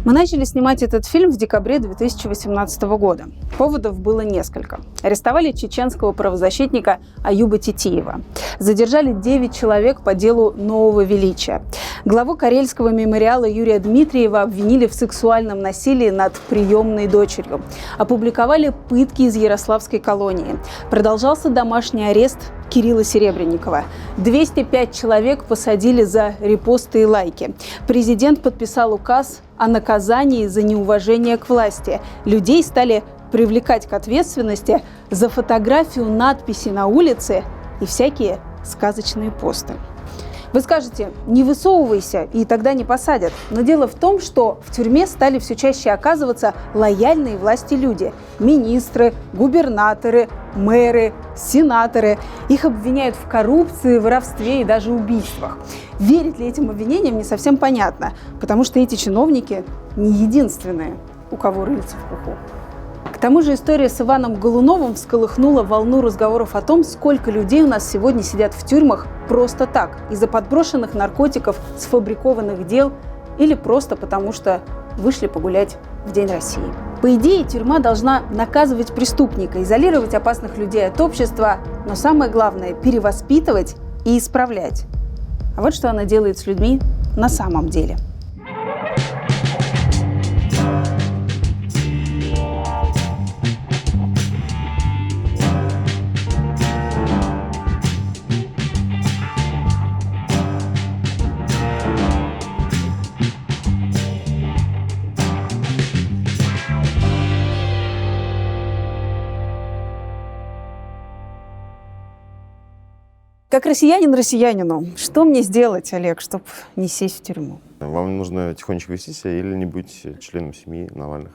Мы начали снимать этот фильм в декабре 2018 года. Поводов было несколько. Арестовали чеченского правозащитника Аюба Титиева. Задержали 9 человек по делу нового величия. Главу Карельского мемориала Юрия Дмитриева обвинили в сексуальном насилии над приемной дочерью. Опубликовали пытки из Ярославской колонии. Продолжался домашний арест Кирилла Серебренникова. 205 человек посадили за репосты и лайки. Президент подписал указ о наказании за неуважение к власти. Людей стали привлекать к ответственности за фотографию надписи на улице и всякие сказочные посты. Вы скажете, не высовывайся, и тогда не посадят. Но дело в том, что в тюрьме стали все чаще оказываться лояльные власти люди. Министры, губернаторы, мэры, сенаторы. Их обвиняют в коррупции, воровстве и даже убийствах. Верить ли этим обвинениям, не совсем понятно, потому что эти чиновники не единственные, у кого рыльца в пуху. К тому же история с Иваном Голуновым всколыхнула волну разговоров о том, сколько людей у нас сегодня сидят в тюрьмах просто так, из-за подброшенных наркотиков, сфабрикованных дел или просто потому, что вышли погулять в День России. По идее, тюрьма должна наказывать преступника, изолировать опасных людей от общества, но самое главное – перевоспитывать и исправлять. А вот что она делает с людьми на самом деле. Как россиянин россиянину, что мне сделать, Олег, чтобы не сесть в тюрьму? Вам нужно тихонечко вести себя или не быть членом семьи Навальных.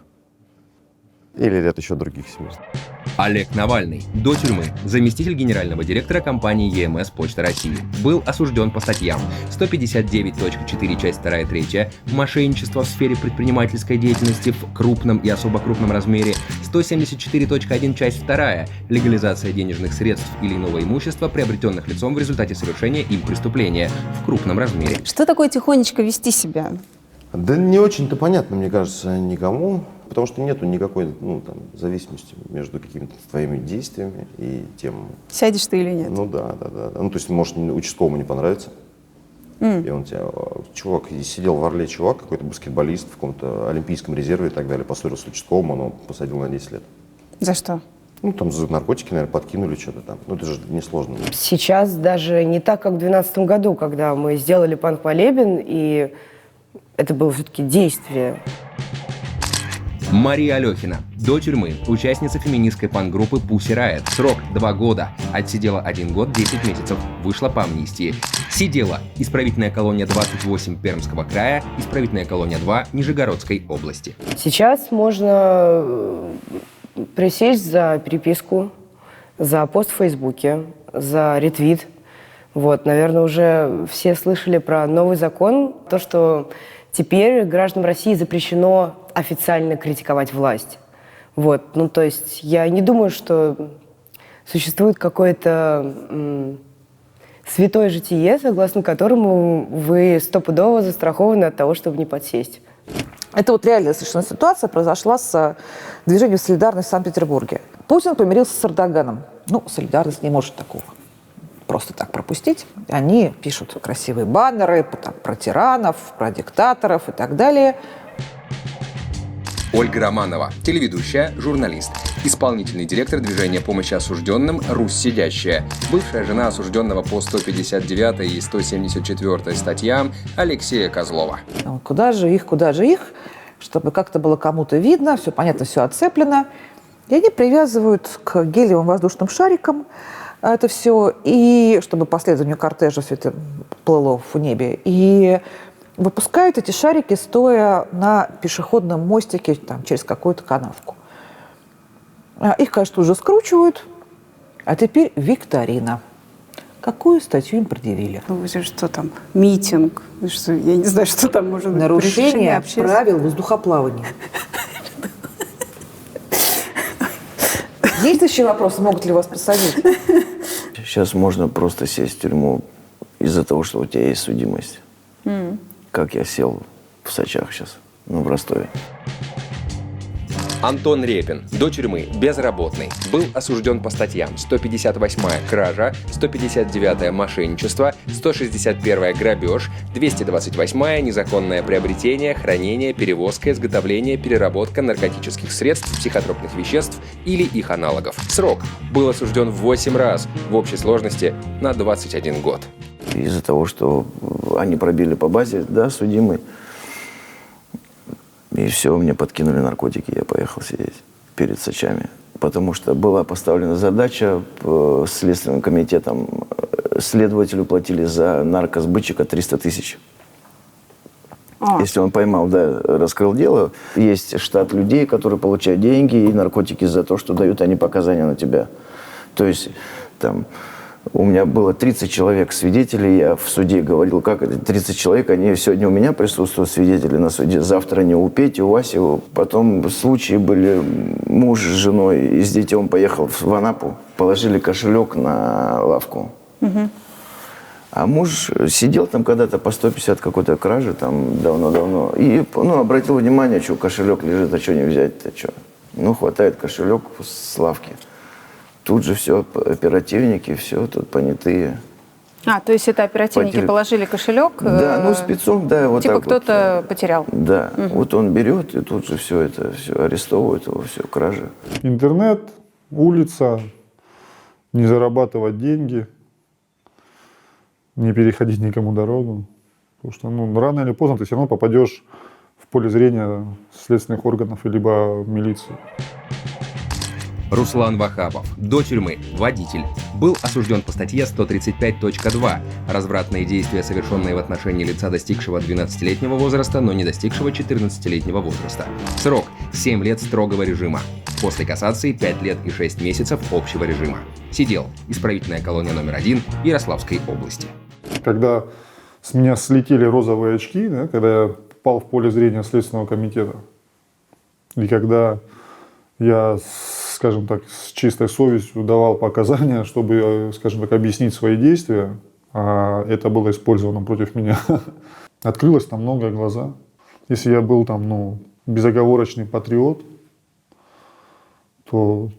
Или ряд еще других семей. Олег Навальный. До тюрьмы. Заместитель генерального директора компании ЕМС «Почта России». Был осужден по статьям 159.4, часть 2 и 3, мошенничество в сфере предпринимательской деятельности в крупном и особо крупном размере, 174.1, часть 2, легализация денежных средств или иного имущества, приобретенных лицом в результате совершения им преступления в крупном размере. Что такое тихонечко вести себя? Да не очень-то понятно, мне кажется, никому. Потому что нету никакой зависимости между какими-то твоими действиями и тем... Сядешь ты или нет? Ну да. Ну то есть, может, участковому не понравится. И он тебя... Чувак, сидел в Орле чувак, какой-то баскетболист в каком-то олимпийском резерве и так далее, поссорился с участковым, он его посадил на 10 лет. За что? Ну там за наркотики, наверное, подкинули что-то там. Ну это же несложно. Сейчас даже не так, как в 2012 году, когда мы сделали «Панк Молебен», и это было все-таки действие. Мария Алехина. До тюрьмы. Участница феминистской панк-группы Pussy Riot. Срок 2 года. Отсидела 1 год 10 месяцев. Вышла по амнистии. Сидела. Исправительная колония 28 Пермского края. Исправительная колония 2 Нижегородской области. Сейчас можно присесть за переписку, за пост в Фейсбуке, за ретвит. Вот, наверное, уже все слышали про новый закон. То, что теперь гражданам России запрещено официально критиковать власть. Вот. Ну, то есть я не думаю, что существует какое-то святое житие, согласно которому вы стопудово застрахованы от того, чтобы не подсесть. Это вот реальная совершенно ситуация произошла с движением «Солидарность» в Санкт-Петербурге. Путин помирился с Эрдоганом. Ну, «Солидарность» не может такого просто так пропустить. Они пишут красивые баннеры про тиранов, про диктаторов и так далее. Ольга Романова. Телеведущая, журналист. Исполнительный директор движения помощи осужденным «Русь сидящая». Бывшая жена осужденного по 159 и 174 статьям Алексея Козлова. Куда же их, чтобы как-то было кому-то видно, все понятно, все отцеплено. И они привязывают к гелиевым воздушным шарикам это все, и чтобы по следованию кортежа все это плыло в небе. И выпускают эти шарики, стоя на пешеходном мостике через какую-то канавку. Их, конечно, уже скручивают, а теперь викторина. Какую статью им предъявили? Ну, что там, митинг, что, я не знаю, что там может быть. Нарушение правил воздухоплавания. Есть еще вопросы, могут ли вас посадить? Сейчас можно просто сесть в тюрьму из-за того, что у тебя есть судимость. Как я сел в Сочах сейчас. в Ростове. Антон Репин, до тюрьмы, безработный, был осужден по статьям 158-я кража, 159-я мошенничество, 161-я грабеж, 228-я незаконное приобретение, хранение, перевозка, изготовление, переработка наркотических средств, психотропных веществ или их аналогов. Срок был осужден в 8 раз, в общей сложности на 21 год. Из-за того, что они пробили по базе, да, судимый, и все, мне подкинули наркотики, я поехал сидеть перед Сочами. Потому что была поставлена задача Следственным комитетом, следователю платили за наркосбытчика 300 тысяч. Если он поймал, да, раскрыл дело, есть штат людей, которые получают деньги и наркотики за то, что дают они показания на тебя. То есть там... У меня было 30 человек свидетелей, я в суде говорил, как это, 30 человек, они сегодня у меня присутствуют, свидетели на суде, завтра они у Пети, у Васи. Потом случаи были, муж с женой и с детем поехал в Анапу, положили кошелек на лавку. А муж сидел там когда-то по 150 какой-то кражи, там давно-давно, и обратил внимание, что кошелек лежит, а что не взять-то, что? Хватает кошелек с лавки. Тут же все, оперативники, все тут понятые. То есть это оперативники положили кошелек? Да, спецом, да, вот типа так кто-то вот. потерял? Да, вот он берет, и тут же все арестовывают его, все, кражи. Интернет, улица, не зарабатывать деньги, не переходить никому дорогу. Потому что рано или поздно ты все равно попадешь в поле зрения следственных органов либо милиции. Руслан Вахапов, до тюрьмы, водитель, был осужден по статье 135.2 «Развратные действия, совершенные в отношении лица, достигшего 12-летнего возраста, но не достигшего 14-летнего возраста». Срок – 7 лет строгого режима. После кассации 5 лет и 6 месяцев общего режима. Сидел. Исправительная колония номер 1 Ярославской области. Когда с меня слетели розовые очки, да, когда я попал в поле зрения Следственного комитета, и когда я, скажем так, с чистой совестью давал показания, чтобы, скажем так, объяснить свои действия, а это было использовано против меня, открылось там много глаза. Если я был там, безоговорочный патриот, то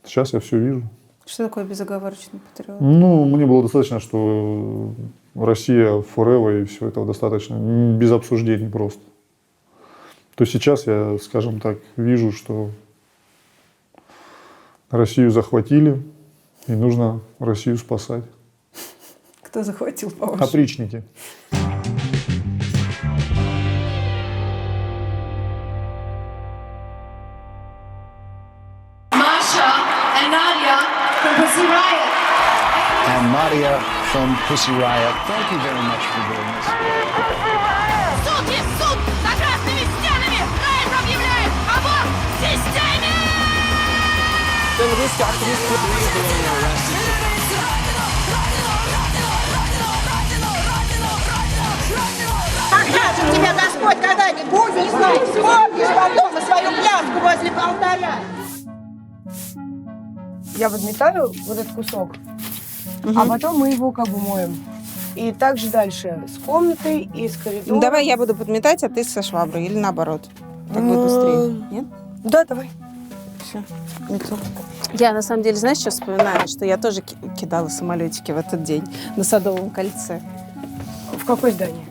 сейчас я все вижу. Что такое безоговорочный патриот? Мне было достаточно, что Россия forever, и все этого достаточно, без обсуждений просто. То сейчас я, скажем так, вижу, что Россию захватили, и нужно Россию спасать. Кто захватил, по-вашему? Опричники. Masha and Nadia from Pussy Riot. And Nadia from Pussy Riot. Thank you very much for doing this. Суд есть суд! За красными стенами! Райт объявляет аборт системе! Когда же тебя Господь когда-нибудь, не знаю, вспомнишь потом и свою пляску возле алтаря? Я подметаю вот этот кусок, а потом мы его моем. И также дальше с комнатой и с коридором. Давай я буду подметать, а ты со шваброй, или наоборот. Так будет быстрее. Нет? Да, давай. Все, мету. Я, на самом деле, знаешь, что вспоминаю? Что я тоже кидала самолетики в этот день на Садовом кольце. В какое здание?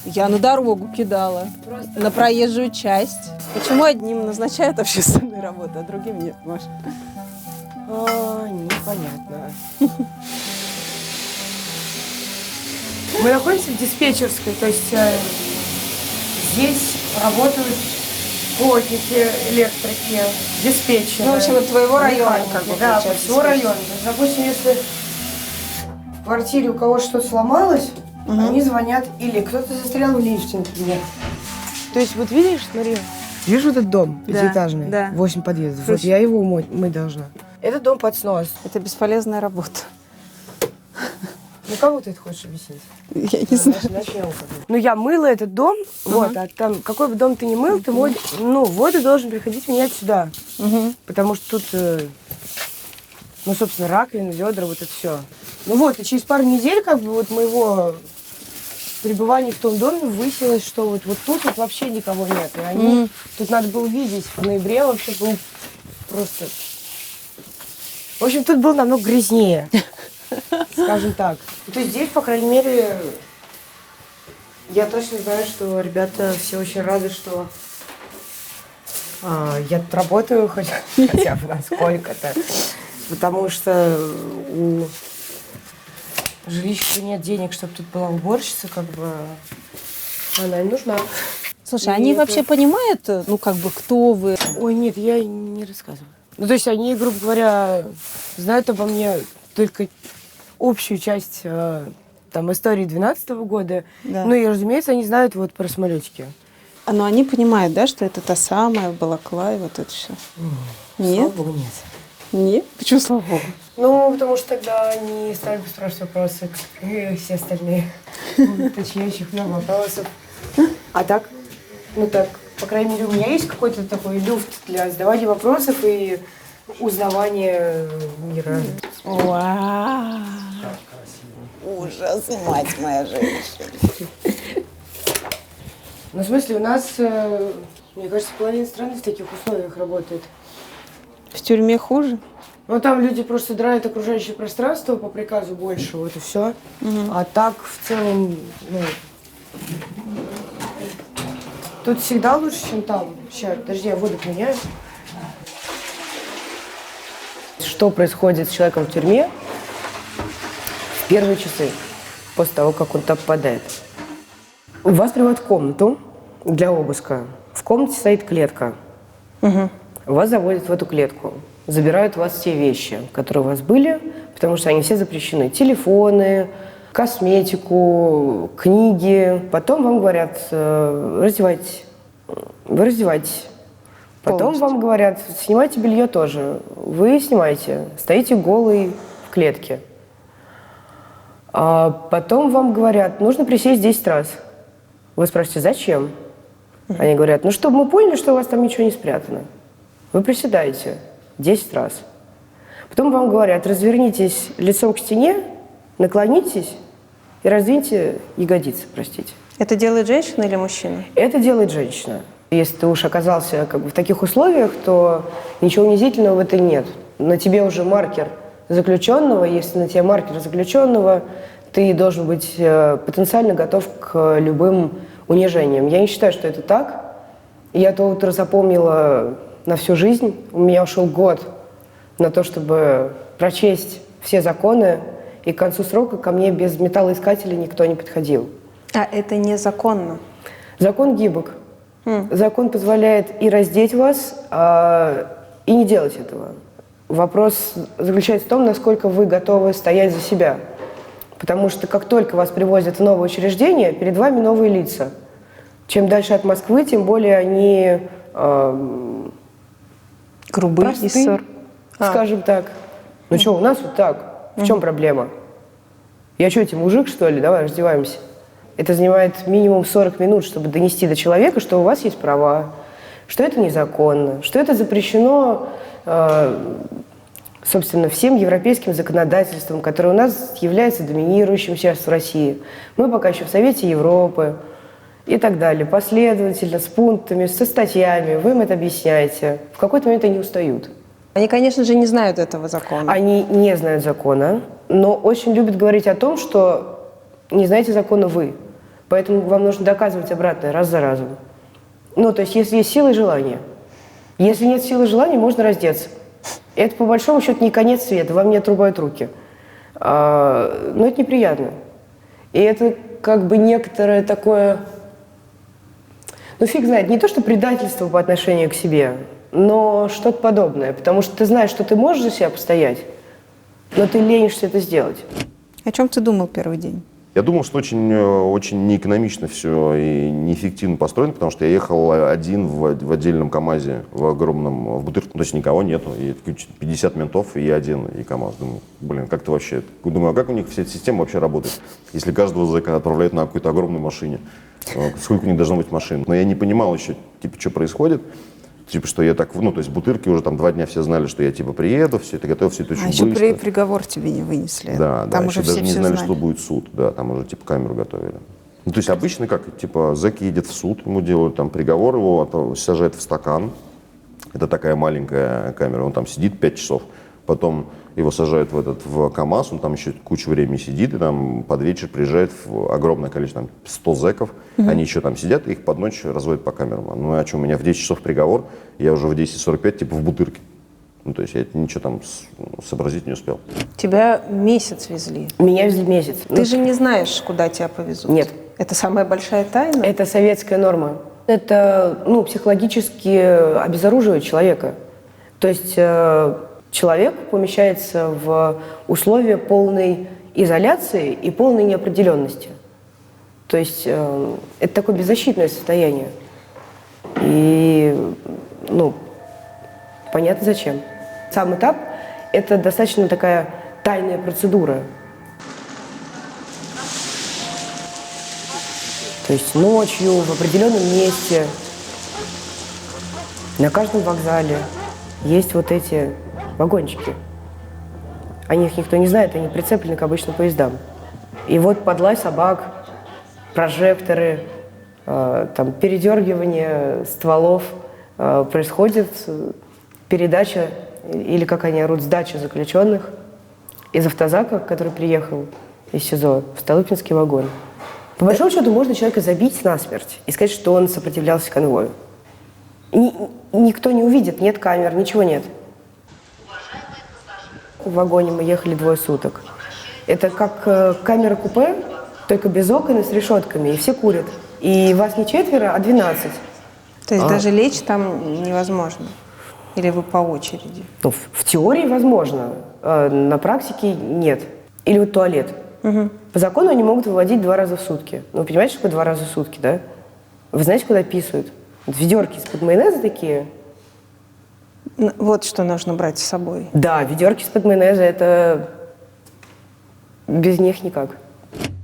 Я на дорогу кидала, на проезжую часть. Почему одним назначают общественные работы, а другим нет, Маша? Непонятно. Мы находимся в диспетчерской, то есть здесь работают плотники, электрики, диспетчеры. В общем, от твоего района, механики, да, по всему району. То есть, допустим, если в квартире у кого что-то сломалось, они звонят, или кто-то застрял в лифте, например. То есть, вот видишь, смотри, вижу этот дом пятиэтажный, да. 8 подъездов. Вот я его мыть должна. Этот дом под снос. Это бесполезная работа. Кому ты это хочешь объяснить? Я не знаю. Начнем. Я мыла этот дом, вот, а там, какой бы дом ты ни мыл, ты воду должен приходить менять сюда. Потому что тут, собственно, раковина, ведра, вот это все. И через пару недель, мы его пребывании в том доме выяснилось, что вот тут вот вообще никого нет. И они, тут надо было видеть, в ноябре вообще был просто... В общем, тут было намного грязнее, скажем так. То есть здесь, по крайней мере, я точно знаю, что ребята все очень рады, что я тут работаю хотя бы насколько-то. Потому что у жилища нет денег, чтобы тут была уборщица, как бы она им нужна. Слушай, они вообще понимают, ну, как бы, кто вы? Ой, нет, я не рассказываю. Ну, то есть они, грубо говоря, знают обо мне только общую часть там, истории 2012 года. Да. Ну и, разумеется, они знают вот про самолетики. Но они понимают, да, что это та самая балаклава, вот это все? Нет? Слава богу, нет. Нет? Почему слава богу? Ну, потому что тогда они стали бы спрашивать вопросы, как и все остальные. Уточняющих много вопросов. А так, ну так, по крайней мере, у меня есть какой-то такой люфт для задавания вопросов и узнавания мира. Вау! Ужас, мать моя женщина. Ну, в смысле, у нас, мне кажется, половина страны в таких условиях работает. В тюрьме хуже? Ну, там люди просто драют окружающее пространство по приказу больше, вот и все. А так, в целом, ну, тут всегда лучше, чем там. Сейчас, подожди, я воду поменяю. Что происходит с человеком в тюрьме в первые часы после того, как он там попадает? Вас приводят в комнату для обыска. В комнате стоит клетка. Вас заводят в эту клетку. Забирают у вас все вещи, которые у вас были, потому что они все запрещены. Телефоны, косметику, книги. Потом вам говорят, раздевайтесь. Вы раздеваетесь. Потом Полностью. вам говорят, снимайте белье тоже. Вы снимаете. Стоите голый в клетке. А потом вам говорят, нужно присесть 10 раз. Вы спрашиваете, зачем? Они говорят, ну, чтобы мы поняли, что у вас там ничего не спрятано. Вы приседаете 10 раз. Потом вам говорят, развернитесь лицом к стене, наклонитесь и раздвиньте ягодицы, простите. Это делает женщина или мужчина? Это делает женщина. Если ты уж оказался как бы в таких условиях, то ничего унизительного в этом нет. На тебе уже маркер заключенного. Если на тебе маркер заключенного, ты должен быть потенциально готов к любым унижениям. Я не считаю, что это так. Я то утро запомнила на всю жизнь. У меня ушел год на то, чтобы прочесть все законы, и к концу срока ко мне без металлоискателя никто не подходил. А это незаконно? Закон гибок. Закон позволяет и раздеть вас, и не делать этого. Вопрос заключается в том, насколько вы готовы стоять за себя. Потому что как только вас привозят в новое учреждение, перед вами новые лица. Чем дальше от Москвы, тем более они Грубые и ссор. скажем так. Ну что, у нас вот так. В чем проблема? Я что, тебе мужик, что ли? Давай раздеваемся. Это занимает минимум 40 минут, чтобы донести до человека, что у вас есть права, что это незаконно, что это запрещено, собственно, всем европейским законодательством, которое у нас является доминирующим сейчас в России. Мы пока еще в Совете Европы и так далее. Последовательно, с пунктами, со статьями. Вы им это объясняете. В какой-то момент они устают. Они, конечно же, не знают этого закона. Они не знают закона, но очень любят говорить о том, что не знаете закона вы. Поэтому вам нужно доказывать обратное раз за разом. Ну, то есть, если есть сила и желание. Если нет силы и желания, можно раздеться. Это, по большому счету, не конец света, вам не отрубают руки. Но это неприятно. И это как бы некоторое такое... Ну, фиг знает, не то, что предательство по отношению к себе, но что-то подобное. Потому что ты знаешь, что ты можешь за себя постоять, но ты ленишься это сделать. О чем ты думал первый день? Я думал, что очень неэкономично все и неэффективно построено, потому что я ехал один в отдельном КАМАЗе, в огромном, в Бутырке, то есть никого нету, и 50 ментов, и я один, и КАМАЗ. Думаю, блин, как это вообще? Думаю, а как у них вся эта система вообще работает, если каждого зэка отправляют на какой-то огромной машине? Сколько у них должно быть машин? Но я не понимал еще, типа, что происходит. Типа, что я так, ну, то есть в Бутырке уже там 2 дня все знали, что я, типа, приеду, все это готово, все это очень еще быстро. приговор тебе не вынесли. Да, там да, уже еще все даже не знали, знали. что будет суд, да, там уже, типа, камеру готовили. Ну, то есть обычно как, типа, зэк едет в суд, ему делают там приговор, его сажают в стакан. Это такая маленькая камера, он там сидит 5 часов. Потом его сажают в КамАЗ, он там еще кучу времени сидит, и там под вечер приезжает огромное количество, там 100 зэков. Они еще там сидят, и их под ночь разводят по камерам. Ну, а что, у меня в 10 часов приговор, я уже в 10:45, типа, в Бутырке. Ну, то есть я ничего там сообразить не успел. Тебя месяц везли. Меня везли месяц. Ты же не знаешь, куда тебя повезут. Нет. Это самая большая тайна? Это советская норма. Это, психологически обезоруживает человека. То есть человек помещается в условия полной изоляции и полной неопределенности. То есть это такое беззащитное состояние. И, понятно зачем. Сам этап – это достаточно такая тайная процедура. То есть ночью, в определенном месте, на каждом вокзале есть вот эти вагончики. О них никто не знает, они прицеплены к обычным поездам. И вот под лай собак, прожекторы, там, передергивание стволов, происходит передача, или как они орут, сдача заключенных из автозака, который приехал из СИЗО, в Столыпинский вагон. По большому счету можно человека забить насмерть и сказать, что он сопротивлялся конвою. Никто не увидит, нет камер, ничего нет. В вагоне мы ехали 2 суток. Это как камера купе, только без окон и с решетками, и все курят. И вас не 4, а 12. То есть даже лечь там невозможно? Или вы по очереди? В теории возможно, на практике нет. Или вот туалет. По закону они могут выводить 2 раза в сутки. Ну, вы понимаете, что такое 2 раза в сутки, да? Вы знаете, куда писают? Ведерки из-под майонеза такие. Вот что нужно брать с собой. Да, ведерки из-под майонеза, это без них никак.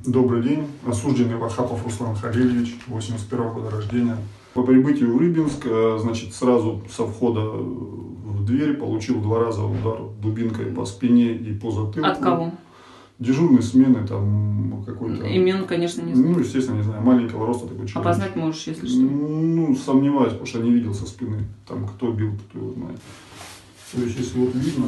Добрый день. Осужденный Вахапов Руслан Халильевич, 81-го года рождения. По прибытию в Рыбинск, значит, сразу со входа в дверь получил 2 раза удар дубинкой по спине и по затылку. От кого? Дежурной смены, там какой-то... Имен, конечно, не знаю. Ну, естественно, не знаю, маленького роста такой человек. Опознать можешь, если что. Ну, сомневаюсь, потому что я не видел со спины. Там кто бил, кто его знает. То есть, если вот видно,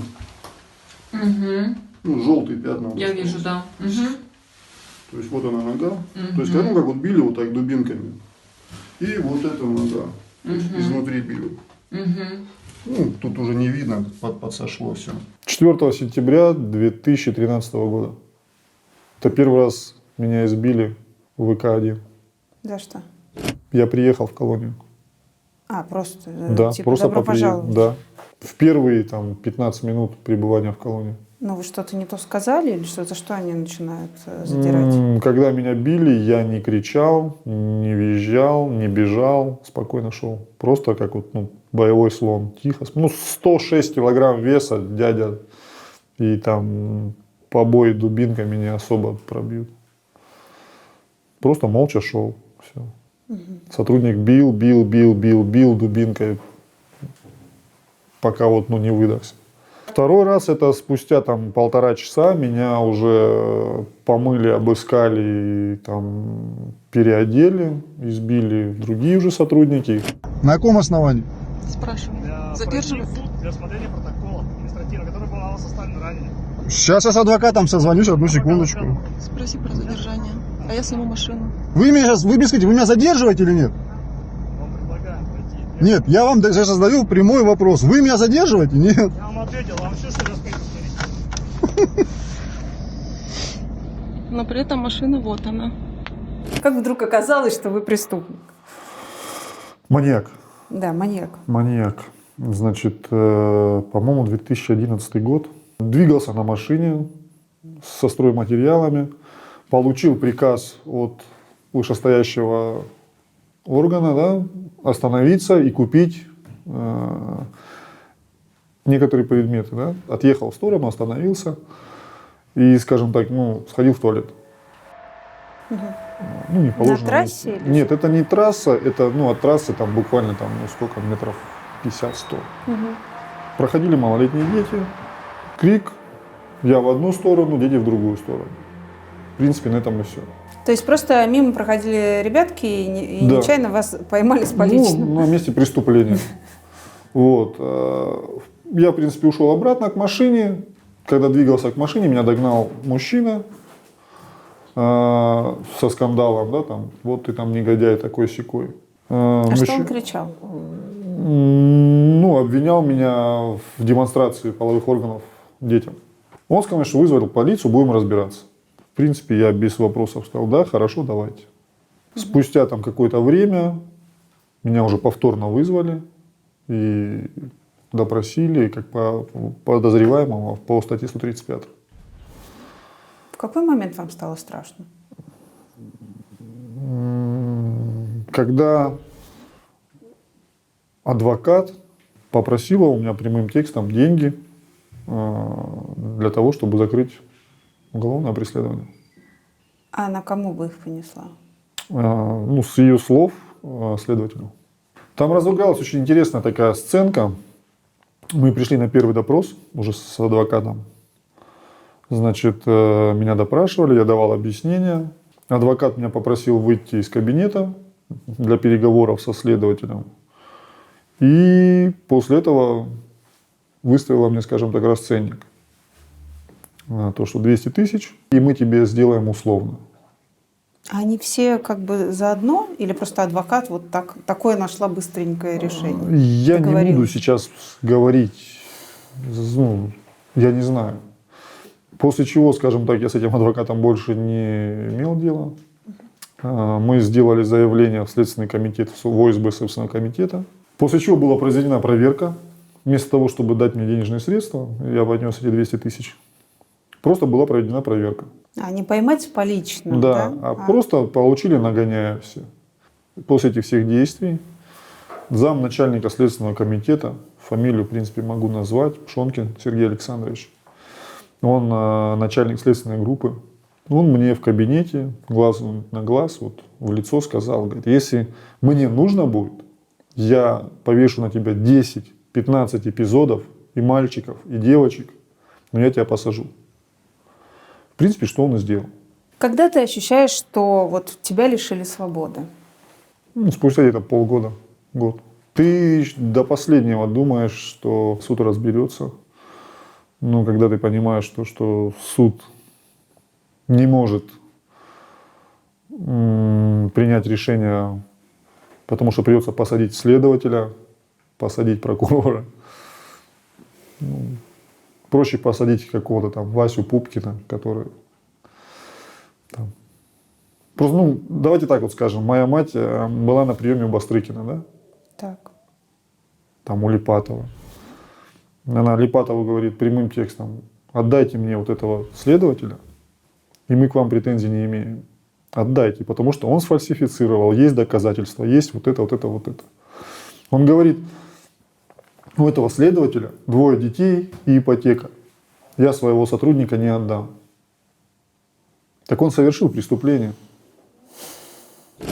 желтые пятна. Вот я вижу, да. То есть, вот она нога. То есть, как вот били вот так дубинками. И вот эта нога. То есть, изнутри били. Ну, тут уже не видно, подсошло все. 4 сентября 2013 года. Это первый раз меня избили в ВК-1. За что? Я приехал в колонию. Просто, Да, типа, просто добро пожаловать. Да. В первые 15 минут пребывания в колонии. Ну, вы что-то не то сказали или что? За что они начинают задирать? Когда меня били, я не кричал, не визжал, не бежал, спокойно шел. Просто как вот, боевой слон, тихо. 106 килограмм веса, дядя, и там побои дубинками не особо пробьют. Просто молча шел. Все. Сотрудник бил дубинкой, пока вот, не выдохся. Второй раз это спустя 1,5 часа меня уже помыли, обыскали, переодели, избили другие уже сотрудники. На каком основании? Спрашиваю. Задерживают? Для рассмотрения протокола административного, который был на вас составлен ранее. Сейчас я с адвокатом созвонюсь, одну секундочку. Спроси про задержание. А я сниму машину. Вы мне скажите, вы меня задерживаете или нет? Вам предлагаем пройти. Нет, я вам сейчас задаю прямой вопрос. Вы меня задерживаете? Нет. Я вам ответил, вам все, что рассказать. Но при этом машина вот она. Как вдруг оказалось, что вы преступник? Маньяк. Да, маньяк. Маньяк. Значит, по-моему, 2011 год. Двигался на машине со стройматериалами. Получил приказ от вышестоящего органа, остановиться и купить некоторые предметы. Отъехал в сторону, остановился и, скажем так, сходил в туалет. Не положено. На трассе? Нет, это не трасса, это от трассы буквально сколько, метров 50-100. Проходили малолетние дети, крик, я в одну сторону, дети в другую сторону. В принципе, на этом и все. То есть просто мимо проходили ребятки и Да. нечаянно вас поймали с поличным? Ну, на месте преступления. Вот. Я, в принципе, ушел обратно к машине. Когда двигался к машине, меня догнал мужчина со скандалом, да, там, вот ты там негодяй такой-сякой. А что он кричал? Ну, обвинял меня в демонстрации половых органов детям. Он сказал, что вызвал полицию, будем разбираться. В принципе, я без вопросов сказал, да, хорошо, давайте. Спустя там какое-то время меня уже повторно вызвали и допросили как по подозреваемому по статье 135. В какой момент вам стало страшно? Когда адвокат попросила у меня прямым текстом деньги для того, чтобы закрыть уголовное преследование. А она кому бы их понесла? Ну, с ее слов следователю. Там разыгралась очень интересная такая сценка. Мы пришли на первый допрос уже с адвокатом. Значит, меня допрашивали, я давал объяснения. Адвокат меня попросил выйти из кабинета для переговоров со следователем. И после этого выставила мне, скажем так, расценник. То, что 200 тысяч, и мы тебе сделаем условно. А они все как бы заодно? Или просто адвокат вот такое нашла быстренькое решение? Я не буду сейчас говорить, ну, я не знаю. После чего, скажем так, я с этим адвокатом больше не имел дела. Мы сделали заявление в Следственный комитет, в ОСБ Следственного комитета. После чего была произведена проверка. Вместо того, чтобы дать мне денежные средства, я поднес эти 200 тысяч. Просто была проведена проверка. А не поймать с поличным, да? Да, а просто получили нагоняя все. После этих всех действий замначальника Следственного комитета, фамилию, в принципе, могу назвать, Пшонкин Сергей Александрович. Он начальник следственной группы. Он мне в кабинете, глаз на глаз, вот, в лицо сказал, говорит, если мне нужно будет, я повешу на тебя 10-15 эпизодов и мальчиков, и девочек, но я тебя посажу. В принципе, что он и сделал. Когда ты ощущаешь, что вот тебя лишили свободы? Ну, спустя где-то полгода, год. Ты до последнего думаешь, что суд разберется. Но когда ты понимаешь, что суд не может принять решение, потому что придется посадить следователя, посадить прокурора. Проще посадить какого-то там Васю Пупкина, который там. Просто, ну, давайте так вот скажем, моя мать была на приеме у Бастрыкина, да? Так. Там у Липатова. Она Липатову говорит прямым текстом, отдайте мне вот этого следователя, и мы к вам претензий не имеем. Отдайте, потому что он сфальсифицировал, есть доказательства, есть вот это, вот это, вот это. Он говорит, у этого следователя 2 детей и ипотека. Я своего сотрудника не отдам. Так он совершил преступление.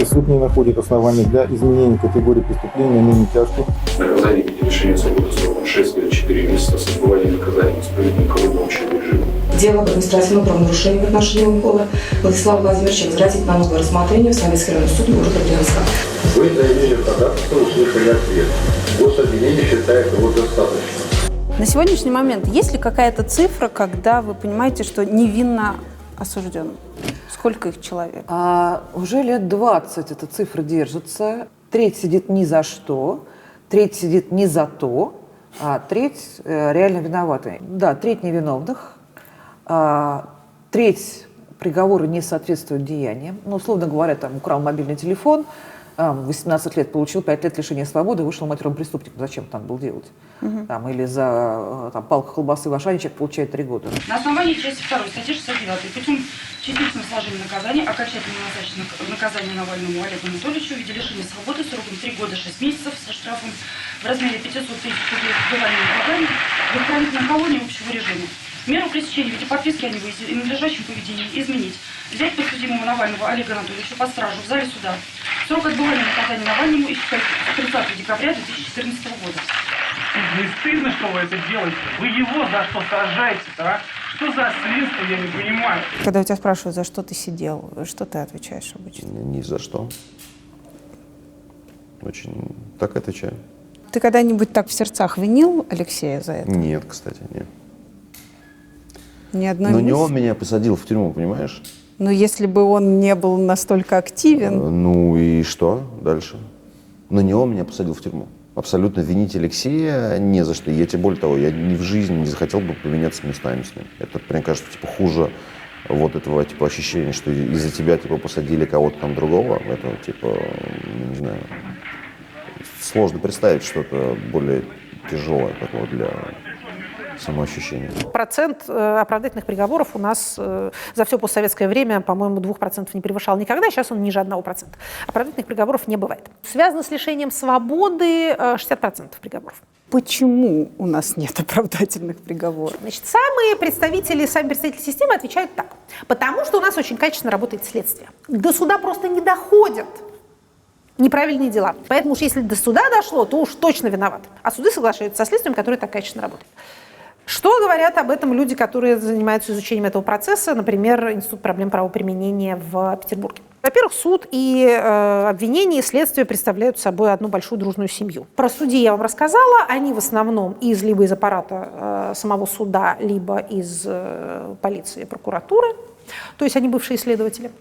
Суд не находит оснований для изменения категории преступления менее тяжких. Наказание в виде лишения свободы сроком 6 лет 4 месяца с отбыванием наказания в исправительном колонии общего режима. Дело об административном правонарушении в отношении Лункова Владислава Владимировича возвратить на новое рассмотрение в Советский районный суд города Брянска. Вы заявили ходатайство, услышали ответ. Гособвинение считает его достаточно. На сегодняшний момент есть ли какая-то цифра, когда вы понимаете, что невинно осужден? Сколько их человек? Уже лет 20 эта цифра держится. Треть сидит ни за что, треть сидит не за то, а треть реально виноваты. Да, треть невиновных, треть приговора не соответствует деяниям. Ну, условно говоря, там украл мобильный телефон, 18 лет получил 5 лет лишения свободы, вышел матерым преступником. Зачем там был делать? Там, или за палку колбасы в Ашане человек получает 3 года. На основании части 2 статьи 69 путем частичного сложения наказания окончательно назначено наказание Навальному Олегу Анатольевичу в виде лишения свободы сроком 3 года 6 месяцев со штрафом в размере 500 тысяч рублей с отбыванием наказания в исправительной колонии общего режима. Меру пресечения в виде подписки о невыезде и надлежащем поведении изменить. Взять подсудимого Навального Олега Анатольевича под стражу в зале суда. Срок отбывания наказания Навальному истекает 30 декабря 2014 года. Не стыдно, что вы это делаете? Вы его за что сажаете-то, а? Что за свинство, я не понимаю. Когда у тебя спрашивают, за что ты сидел, что ты отвечаешь обычно? Ни за что. Очень так отвечаю. Ты когда-нибудь так в сердцах винил Алексея за это? Нет, кстати, нет. Ни одной Но не мысли? он меня посадил в тюрьму, понимаешь? Но если бы он не был настолько активен... Ну и что дальше? Но не он меня посадил в тюрьму. Абсолютно винить Алексея не за что. Я тебе более того, я ни в жизни не захотел бы поменяться местами с ним. Это, мне кажется, типа хуже вот этого типа ощущения, что из-за тебя типа посадили кого-то там другого. Это типа, не знаю, сложно представить что-то более тяжелое такого для самоощущения. Процент оправдательных приговоров у нас за все постсоветское время, по-моему, 2% не превышал никогда, сейчас он ниже 1%. Оправдательных приговоров не бывает. Связано с лишением свободы 60% приговоров. Почему у нас нет оправдательных приговоров? Значит, сами представители системы отвечают так. Потому что у нас очень качественно работает следствие. До суда просто не доходят неправильные дела. Поэтому уж если до суда дошло, то уж точно виноват. А суды соглашаются со следствием, которое так качественно работает. Что говорят об этом люди, которые занимаются изучением этого процесса, например, Институт проблем правоприменения в Петербурге? Во-первых, суд и обвинение, и следствие представляют собой одну большую дружную семью. Про судей я вам рассказала. Они в основном либо из аппарата самого суда, либо из полиции и прокуратуры. То есть они бывшие следователи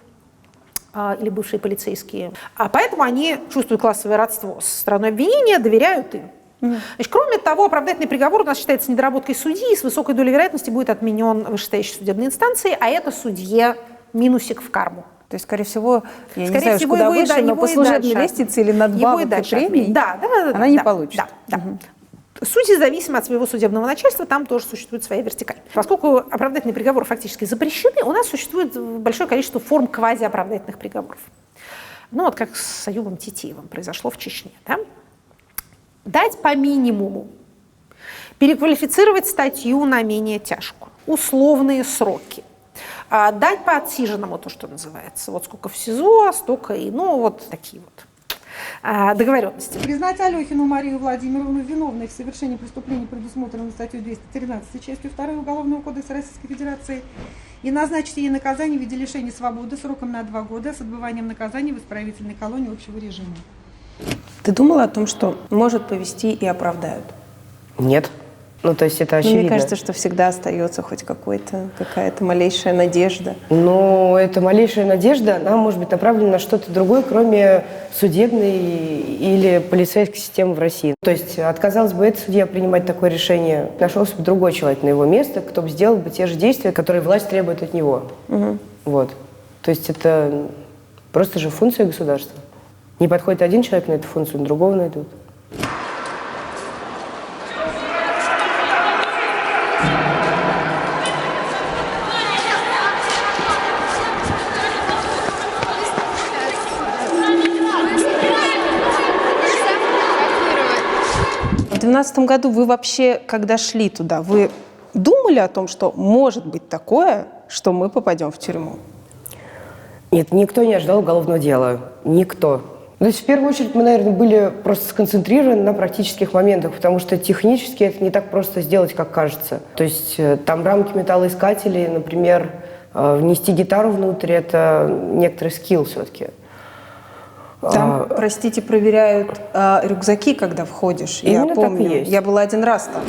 или бывшие полицейские. А поэтому они чувствуют классовое родство со стороной обвинения, доверяют им. Значит, кроме того, оправдательный приговор у нас считается недоработкой судьи и с высокой долей вероятности будет отменен вышестоящей судебной инстанцией, а это судье минусик в карму. То есть, скорее всего, я не знаю, куда выше, но по служебной лестнице или надбавок и премий она не получит. Да. Судьи, зависимо от своего судебного начальства, там тоже существует своя вертикаль. Поскольку оправдательные приговоры фактически запрещены, у нас существует большое количество форм квазиоправдательных приговоров. Ну вот как с Аюбом Титиевым произошло в Чечне. Да? Дать по минимуму, переквалифицировать статью на менее тяжкую, условные сроки, дать по отсиженному, то, что называется. Вот сколько в СИЗО, столько и, вот такие вот договоренности. Признать Алехину Марию Владимировну виновной в совершении преступления, предусмотренного статьей 213 частью 2 Уголовного кодекса Российской Федерации, и назначить ей наказание в виде лишения свободы сроком на 2 года с отбыванием наказания в исправительной колонии общего режима. Ты думала о том, что может повести и оправдают? Нет. То есть это очевидно. Мне кажется, что всегда остается хоть какая-то малейшая надежда. Эта малейшая надежда, она может быть направлена на что-то другое, кроме судебной или полицейской системы в России. То есть отказалось бы этот судья принимать такое решение, нашелся бы другой человек на его место, кто бы сделал бы те же действия, которые власть требует от него. Вот. То есть это просто же функция государства. Не подходит один человек на эту функцию, другого найдут. В 2012 году вы вообще, когда шли туда, вы думали о том, что может быть такое, что мы попадем в тюрьму? Нет, никто не ожидал уголовного дела. Никто. То есть, в первую очередь, мы, наверное, были просто сконцентрированы на практических моментах, потому что технически это не так просто сделать, как кажется. То есть, там рамки металлоискателей, например, внести гитару внутрь – это некоторый скилл все-таки. Там, простите, проверяют рюкзаки, когда входишь. Именно я помню. Так и есть. Я была один раз там.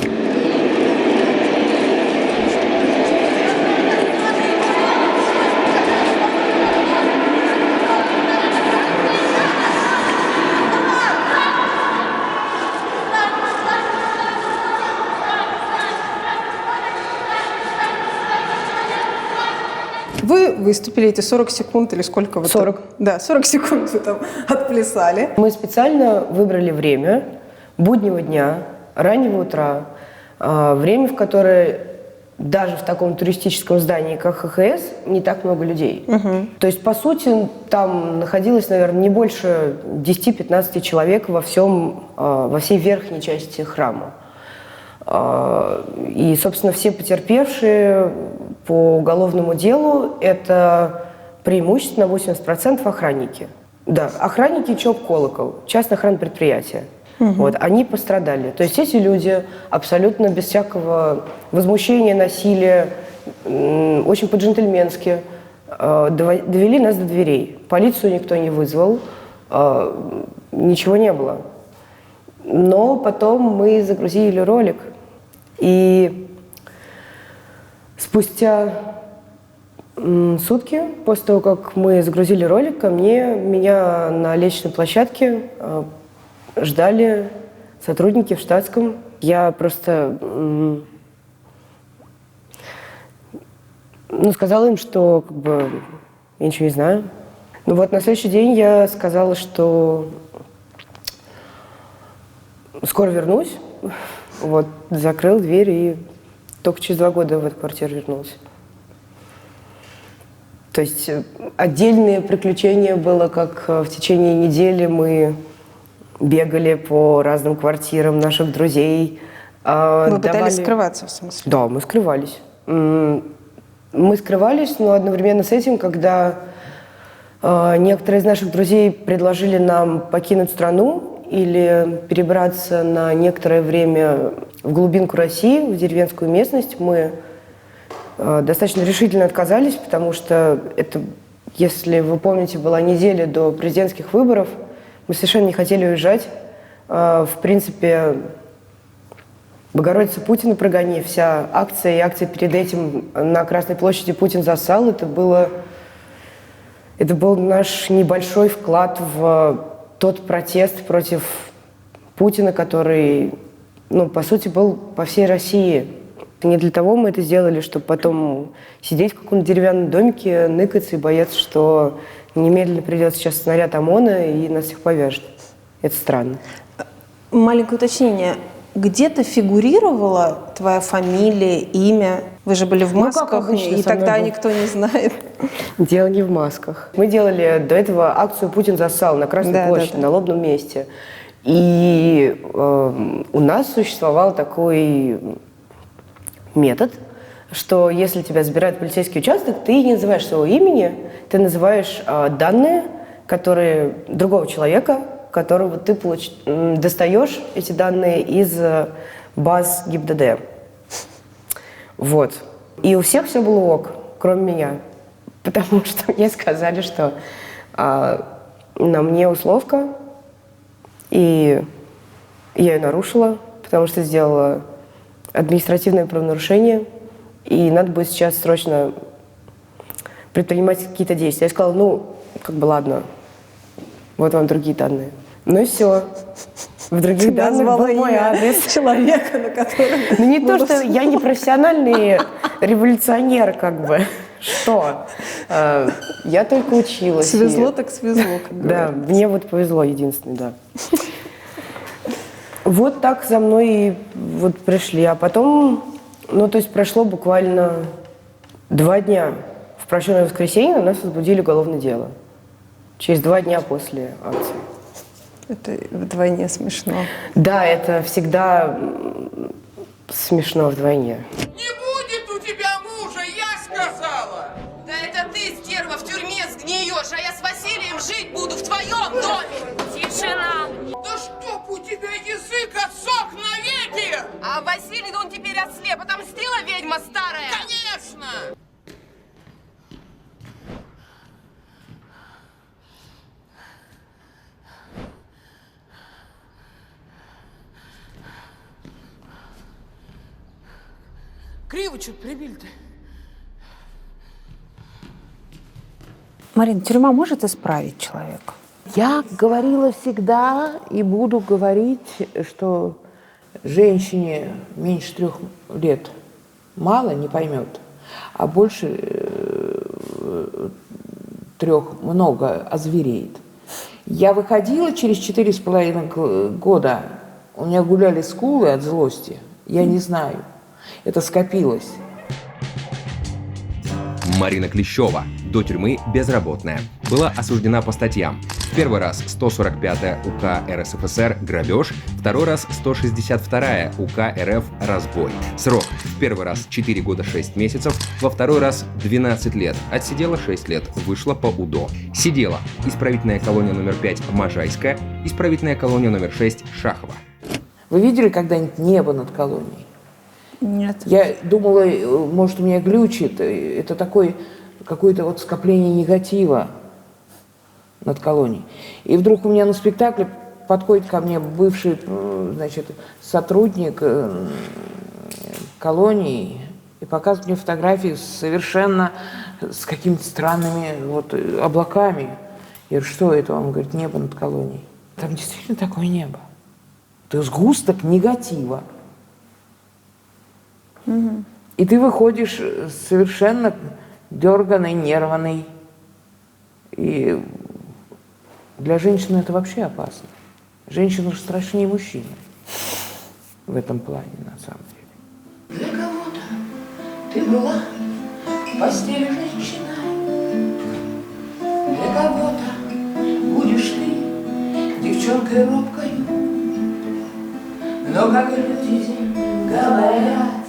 Вы выступили эти 40 секунд или сколько вы 40. там? Да, 40 секунд вы там отплясали. Мы специально выбрали время буднего дня, раннего утра, время, в которое даже в таком туристическом здании, как ХХС, не так много людей. То есть, по сути, там находилось, наверное, не больше 10-15 человек во всей верхней части храма. И, собственно, все потерпевшие по уголовному делу – это преимущественно 80% охранники. Да, охранники ЧОП «Колокол», частное охранное предприятие. Вот, они пострадали. То есть эти люди абсолютно без всякого возмущения, насилия, очень по-джентльменски довели нас до дверей. Полицию никто не вызвал, ничего не было. Но потом мы загрузили ролик, и спустя сутки после того, как мы загрузили ролик, меня на лестничной площадке ждали сотрудники в штатском. Я просто сказала им, что я ничего не знаю. На следующий день я сказала, что скоро вернусь. Закрыл дверь и только через 2 года в эту квартиру вернулась. То есть отдельные приключения было, как в течение недели мы бегали по разным квартирам наших друзей. Вы пытались скрываться, в смысле? Да, мы скрывались. Мы скрывались, но одновременно с этим, когда некоторые из наших друзей предложили нам покинуть страну или перебраться на некоторое время в глубинку России, в деревенскую местность, мы достаточно решительно отказались, потому что это, если вы помните, была неделя до президентских выборов. Мы совершенно не хотели уезжать. В принципе, Богородица Путина прогони, вся акция и акция перед этим на Красной площади «Путин засал», это был наш небольшой вклад в тот протест против Путина, который, по сути, был по всей России. Не для того мы это сделали, чтобы потом сидеть в каком-то деревянном домике, ныкаться и бояться, что немедленно придет сейчас снаряд ОМОНа и нас всех повяжет. Это странно. Маленькое уточнение. Где-то фигурировала твоя фамилия, имя? Вы же были в масках, обычно, и тогда никто не знает. Дело не в масках. Мы делали до этого акцию «Путин засал» на Красной площади, на лобном месте. И у нас существовал такой метод, что если тебя забирают в полицейский участок, ты не называешь своего имени, ты называешь данные, которые другого человека, которого ты достаешь эти данные из баз ГИБДД. И у всех все было ок, кроме меня. Потому что мне сказали, что на мне условка, и я ее нарушила, потому что сделала административное правонарушение, и надо будет сейчас срочно предпринимать какие-то действия. Я сказала, ладно, вот вам другие данные. И все. В других данных был мой адрес. Человека, на котором... Не то, что я не профессиональный революционер, Что? Я только училась. Свезло так свезло, как да, мне повезло единственное, да. Так за мной и пришли. А потом, прошло буквально 2 дня. В прощенное воскресенье на нас возбудили уголовное дело. Через 2 дня после акции. Это вдвойне смешно. Да, это всегда смешно вдвойне. Не будет у тебя мужа, я сказала! Да это ты, стерва, в тюрьме сгниешь, а я с Василием жить буду в твоем доме! Тишина! Да чтоб у тебя язык отсох навеки! А Василий, он теперь ослеп, отомстила ведьма старая? Конечно! Криво что-то прибили-то. Марина, тюрьма может исправить человека? Я говорила всегда и буду говорить, что женщине меньше 3 лет мало, не поймет, а больше 3 много озвереет. Я выходила через 4,5 года, у меня гуляли скулы от злости, я не знаю. Это скопилось. Марина Клещева, до тюрьмы безработная, была осуждена по статьям. В первый раз 145 УК РСФСР «Грабеж», второй раз 162 УК РФ «Разбой». Срок: в первый раз 4 года 6 месяцев, во второй раз 12 лет. Отсидела 6 лет, вышла по УДО. Сидела исправительная колония номер 5 Можайская, исправительная колония номер 6 Шахова. Вы видели когда-нибудь небо над колонией? Нет. Я думала, может, у меня глючит. Это такое какое-то вот скопление негатива над колонией. И вдруг у меня на спектакле подходит ко мне бывший, значит, сотрудник колонии и показывает мне фотографии совершенно с какими-то странными вот облаками. Я говорю, что это? Он говорит, небо над колонией. Там действительно такое небо. Это сгусток негатива. Угу. И ты выходишь совершенно дерганый, нервный. И для женщины это вообще опасно. Женщина же страшнее мужчины в этом плане, на самом деле. Для кого-то ты была в постели женщиной, для кого-то будешь ты девчонкой робкой. Но как люди говорят,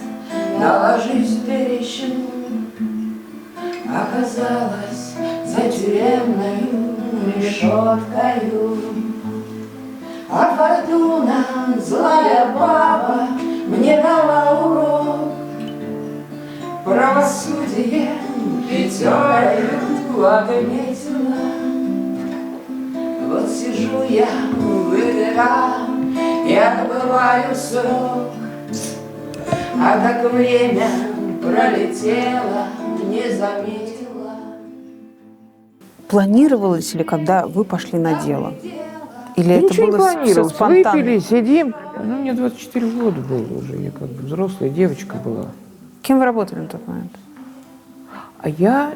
дала жизнь трещину, оказалась за тюремною решеткою. А фортуна, злая баба, мне дала урок. Правосудие пятерою отметила. Вот сижу я в ВДК и отбываю срок. А как время пролетело, не заметила. Планировалось ли, когда вы пошли на дело? Или это Ничего не было все планировалось. спонтанно? Выпили, сидим. Ну, мне 24 года было уже, я как бы взрослая девочка была. Кем вы работали на тот момент? А я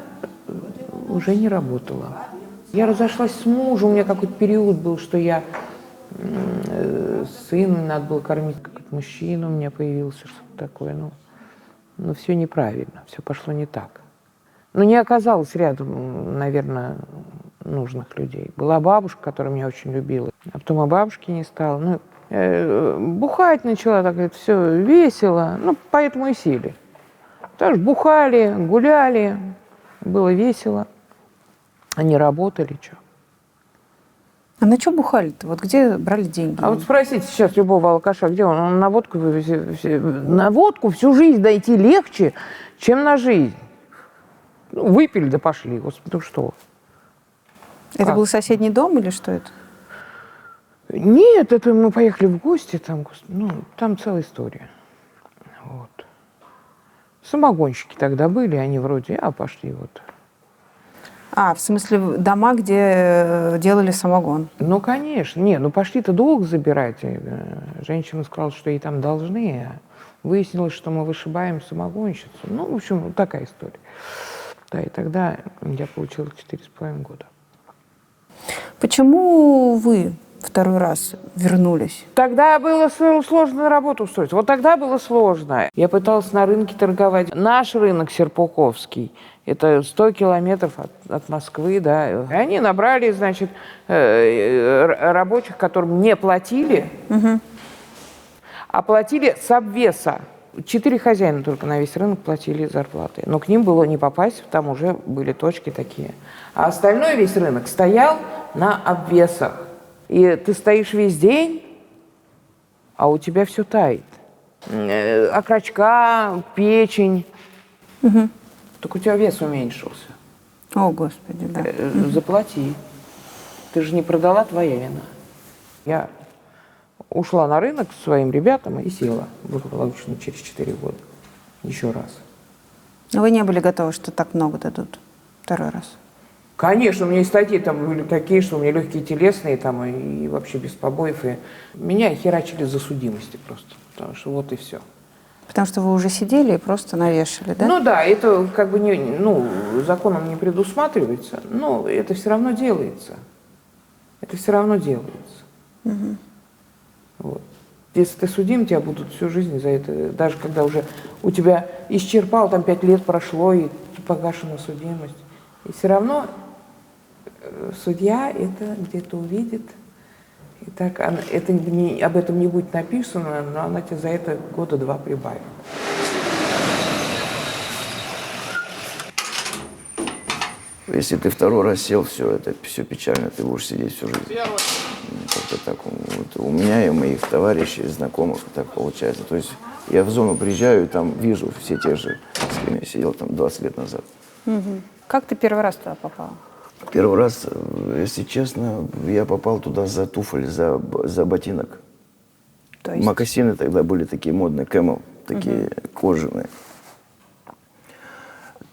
уже не работала. Я разошлась с мужем, у меня какой-то период был, что я сына надо было кормить, как мужчина у меня появился, что-то такое. Ну, все неправильно, все пошло не так. Но не оказалось рядом, наверное, нужных людей. Была бабушка, которая меня очень любила, а потом и бабушки не стало. Бухать начала, так говорит, все весело, поэтому и сели. Тоже бухали, гуляли, было весело. Они работали, что. А на что бухали-то? Вот где брали деньги? А вот спросите сейчас любого алкаша, где он? Он на водку всю жизнь дойти легче, чем на жизнь. Выпили да пошли, господи, ну что? Это был соседний дом или что это? Нет, это мы поехали в гости, там целая история. Вот. Самогонщики тогда были, они вроде, пошли вот. В смысле дома, где делали самогон? Ну, конечно. Пошли-то долг забирать. Женщина сказала, что ей там должны. Выяснилось, что мы вышибаем самогонщицу. В общем, такая история. Да, и тогда я получила 4,5 года. Почему вы второй раз вернулись? Тогда было сложно на работу устроиться. Вот тогда было сложно. Я пыталась на рынке торговать. Наш рынок Серпуховский, это 100 километров от Москвы, да. И они набрали, значит, рабочих, которым не платили, а платили с обвеса. 4 хозяина только на весь рынок платили зарплаты. Но к ним было не попасть, там уже были точки такие. А остальной весь рынок стоял на обвесах. И ты стоишь весь день, а у тебя все тает. Окорочка, печень. Так у тебя вес уменьшился. О, Господи, да. Заплати. Ты же не продала, твоя вина. Я ушла на рынок с своим ребятам и села благополучно через 4 года. Еще раз. Вы не были готовы, что так много дадут второй раз? Конечно, у меня и статьи там были такие, что у меня легкие телесные там и вообще без побоев. И меня херачили за судимости просто. Потому что вот и все. Потому что вы уже сидели и просто навешали, да? Ну да, это как бы законом не предусматривается, но это все равно делается. Это все равно делается. Вот. Если ты судим, тебя будут всю жизнь за это, даже когда уже у тебя исчерпал, там 5 лет прошло, и погашена судимость. И все равно судья это где-то увидит, и так об этом не будет написано, но она тебе за это 2 года прибавит. Если ты второй раз сел, все, это все печально, ты будешь сидеть всю жизнь. Как-то так. Вот у меня и у моих товарищей, знакомых так получается. То есть Я в зону приезжаю, и там вижу все те же, с кем я сидел там 20 лет назад. Как ты первый раз туда попал? Первый раз, если честно, я попал туда за туфель, за ботинок. То есть... Мокасины тогда были такие модные, Camel, такие кожаные.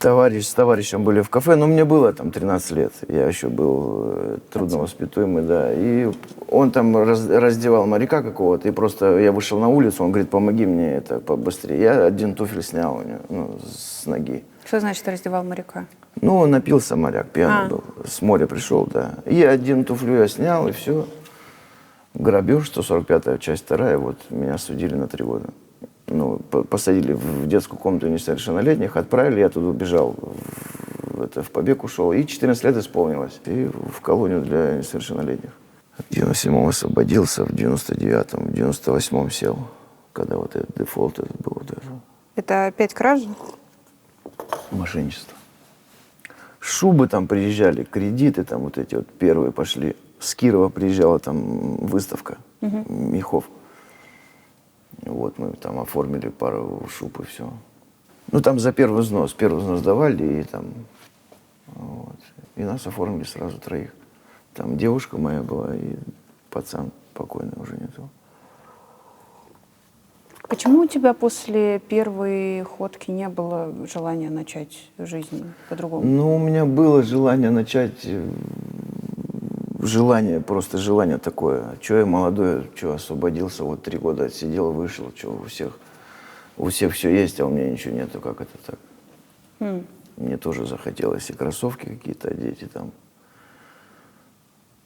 С товарищем были в кафе, но мне было там 13 лет, я еще был трудновоспитуемый, да. И он там раздевал моряка какого-то, и просто я вышел на улицу, он говорит, помоги мне это побыстрее. Я один туфель снял у него, с ноги. Что значит раздевал моряка? Ну, он напился моряк, пьяный был, с моря пришел, да. И один туфлю я снял, и все. Грабеж, 145-я, часть 2, вот меня судили на 3 года. Ну, посадили в детскую комнату несовершеннолетних, отправили, я туда убежал, в побег ушел, и 14 лет исполнилось, и в колонию для несовершеннолетних. В 97-м освободился, в 99-м, в 98-м сел, когда вот этот дефолт этот был. Вот это. Это опять кража? Мошенничество. Шубы там приезжали, кредиты там вот эти вот первые пошли. С Кирова приезжала там выставка мехов. Вот мы там оформили пару шуб и все. Ну там за первый взнос давали, и там вот. И нас оформили сразу 3. Там девушка моя была и пацан покойный уже нету. Почему у тебя после первой ходки не было желания начать жизнь по-другому? Ну, у меня было желание начать, просто желание такое. Че я молодой, че освободился, вот 3 года отсидел, вышел, че у всех все есть, а у меня ничего нету, как это так? Мне тоже захотелось и кроссовки какие-то одеть, и там.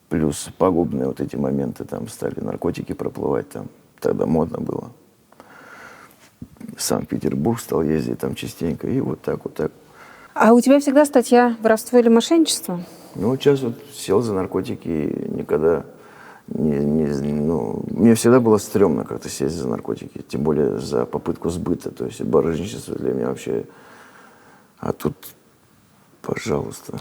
Плюс пагубные вот эти моменты, там стали наркотики проплывать, там тогда модно было. В Санкт-Петербург стал ездить там частенько, и вот так. А у тебя всегда статья воровство или мошенничество? Ну, сейчас вот сел за наркотики, и никогда мне всегда было стрёмно как-то сесть за наркотики, тем более за попытку сбыта, то есть барыжничество для меня вообще, а тут, пожалуйста.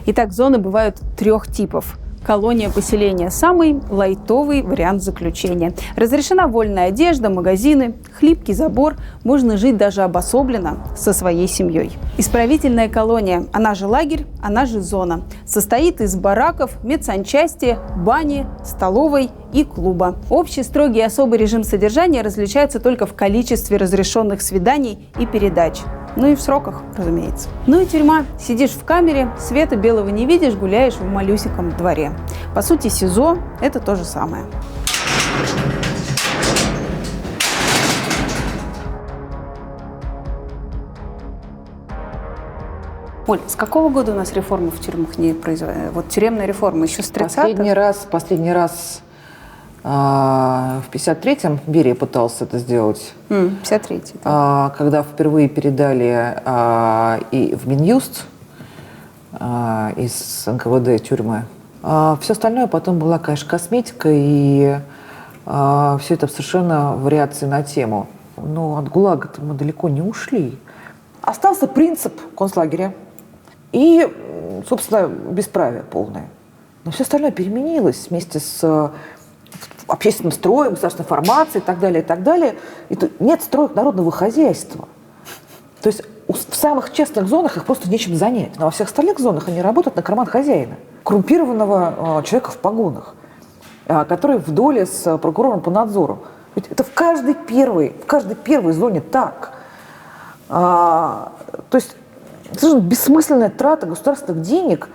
Итак, зоны бывают 3 типов. Колония поселения – самый лайтовый вариант заключения. Разрешена вольная одежда, магазины, хлипкий забор. Можно жить даже обособленно со своей семьей. Исправительная колония, она же лагерь, она же зона. Состоит из бараков, медсанчасти, бани, столовой и клуба. Общий строгий и особый режим содержания различаются только в количестве разрешенных свиданий и передач. Ну и в сроках, разумеется. Ну и тюрьма. Сидишь в камере, света белого не видишь, гуляешь в малюсеньком дворе. По сути, СИЗО – это то же самое. Оль, с какого года у нас реформы в тюрьмах не производят? Вот тюремная реформа еще с 30-х? Последний раз в 53-м Берия пытался это сделать. 53-й. Да. Когда впервые передали и в Минюст из НКВД тюрьмы. Все остальное потом была, конечно, косметика, и все это совершенно вариации на тему. Но от ГУЛАГа-то мы далеко не ушли. Остался принцип концлагеря и, собственно, бесправие полное. Но все остальное переменилось вместе с общественным строем, государственной формацией и так далее, и так далее. И нет строек народного хозяйства. То есть в самых честных зонах их просто нечем занять. Но во всех остальных зонах они работают на карман хозяина. Коррумпированного человека в погонах, который в доле с прокурором по надзору. Ведь это в каждой первой зоне так. То есть совершенно бессмысленная трата государственных денег.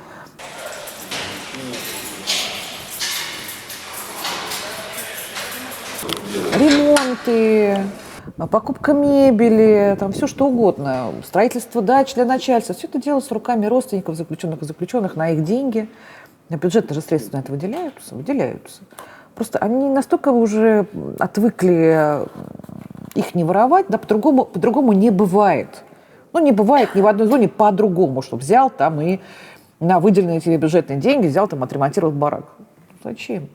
Ремонты, покупка мебели, там все что угодно, строительство дач для начальства. Все это делается руками родственников заключенных и заключенных на их деньги. Бюджетные же средства на это выделяются. Просто они настолько уже отвыкли их не воровать, да, по-другому не бывает. Ну, не бывает ни в одной зоне по-другому, чтобы взял там и на выделенные тебе бюджетные деньги взял там, отремонтировал барак. Зачем?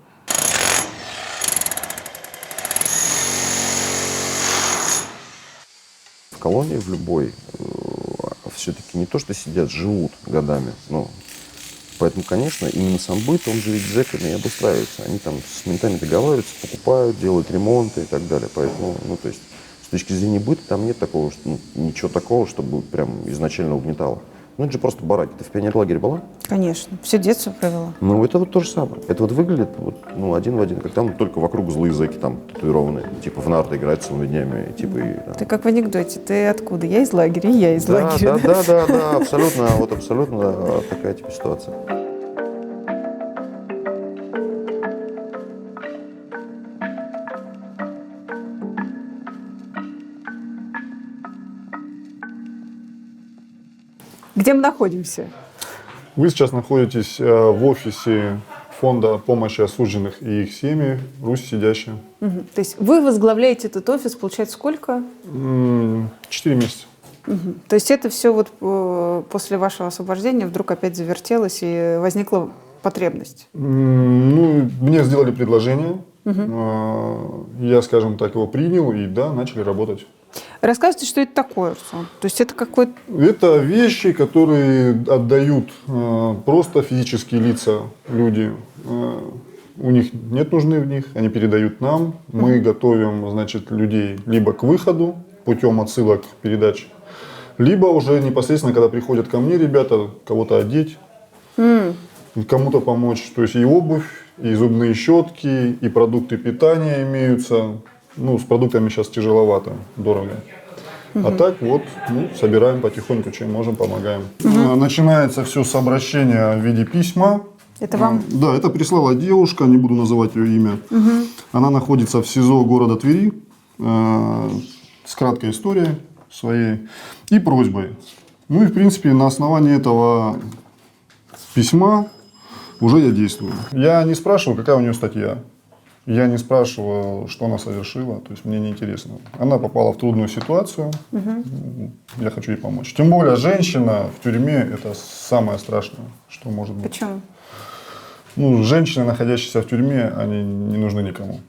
В колонии в любой все-таки не то, что сидят, живут годами. Ну, Поэтому, конечно, именно сам быт, он же ведь с зэками и обустраивается. Они там с ментами договариваются, покупают, делают ремонты и так далее. Поэтому, ну, то есть, с точки зрения быта, там нет такого, ничего такого, чтобы прям изначально угнетало. Ну, это же просто бараки. Ты в пионерлагере была? Конечно. Все детство провела. Ну, это вот то же самое. Это вот выглядит вот, ну, один в один, как там только вокруг злые зэки там татуированные. Типа в нарты играть целыми днями. Типа, и, там. Ты как в анекдоте. Ты откуда? Я из лагеря, и я из лагеря. Да, абсолютно, вот абсолютно такая типа ситуация. Где мы находимся? Вы сейчас находитесь в офисе фонда помощи осужденных и их семьи «Русь сидящая». Угу. То есть вы возглавляете этот офис, получается, сколько? 4 месяца. Угу. То есть это все вот после вашего освобождения вдруг опять завертелось и возникла потребность? Ну, мне сделали предложение. Я, скажем так, его принял и, да, начали работать. Расскажите, что это такое, Руслан? То есть это какой-то... Это вещи, которые отдают просто физические лица, люди. У них нет нужды в них, они передают нам. Мы готовим, значит, людей либо к выходу путем отсылок передач, либо уже непосредственно, когда приходят ко мне ребята, кого-то одеть, кому-то помочь. То есть и обувь, и зубные щетки, и продукты питания имеются. Ну, с продуктами сейчас тяжеловато, дорого. А так вот, ну, собираем потихоньку, чем можем, помогаем. Начинается все с обращения в виде письма. Это вам? Да, это прислала девушка, не буду называть ее имя. Она находится в СИЗО города Твери с краткой историей своей и просьбой. Ну и, в принципе, на основании этого письма уже я действую. Я не спрашиваю, какая у нее статья. Я не спрашиваю, что она совершила, то есть мне не интересно. Она попала в трудную ситуацию, я хочу ей помочь. Тем более женщина в тюрьме – это самое страшное, что может быть. Почему? Ну, женщины, находящиеся в тюрьме, они не нужны никому.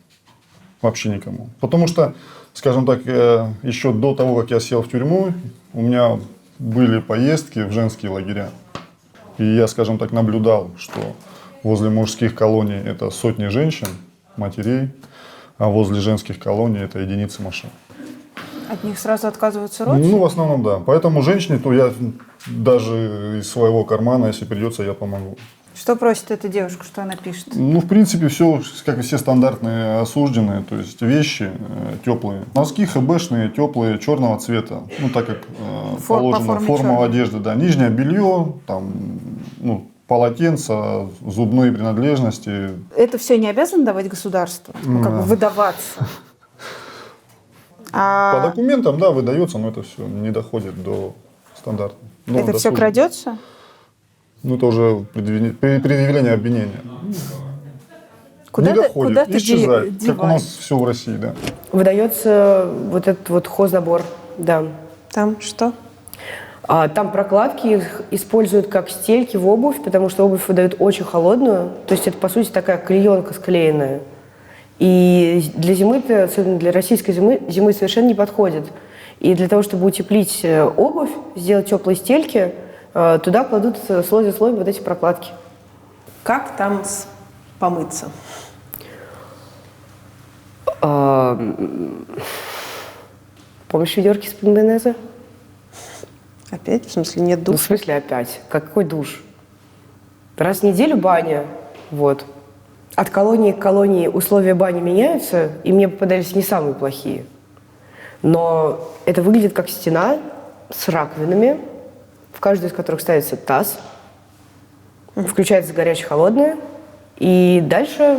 Вообще никому. Потому что, скажем так, еще до того, как я сел в тюрьму, у меня были поездки в женские лагеря. И я, скажем так, наблюдал, что возле мужских колоний это сотни женщин, матерей, а возле женских колоний это единицы машин. От них сразу отказываются родственники? Ну, в основном, да. Поэтому женщине, то я даже из своего кармана, если придется, я помогу. Что просит эта девушка, что она пишет? Ну, в принципе, все, как и все стандартные осужденные, то есть вещи теплые. Носки хэбэшные, теплые, черного цвета. Ну, так как положено, форма одежды, да. Нижнее белье, там, ну, полотенца, зубные принадлежности. Это все не обязано давать государству? Ну, как бы выдаваться? По документам, да, выдается, но это все не доходит до стандарта. Это все крадется? Ну, это уже предъявление обвинения. Куда не доходит, куда ты исчезает, как у нас все в России, да. Выдается вот этот вот хознабор, да. Там что? Там прокладки, их используют как стельки в обувь, потому что обувь выдают очень холодную. То есть это, по сути, такая клеенка склеенная. И для зимы, особенно для российской зимы совершенно не подходит. И для того, чтобы утеплить обувь, сделать теплые стельки, туда кладут слой за слоем вот эти прокладки. Как там помыться? Помощь ведерки из-под майонеза. Опять? В смысле, нет душа? Ну, в смысле опять? Какой душ? Раз в неделю баня. Вот. От колонии к колонии условия бани меняются, и мне попадались не самые плохие. Но это выглядит как стена с раковинами, в каждой из которых ставится таз, включается горячее-холодное, и дальше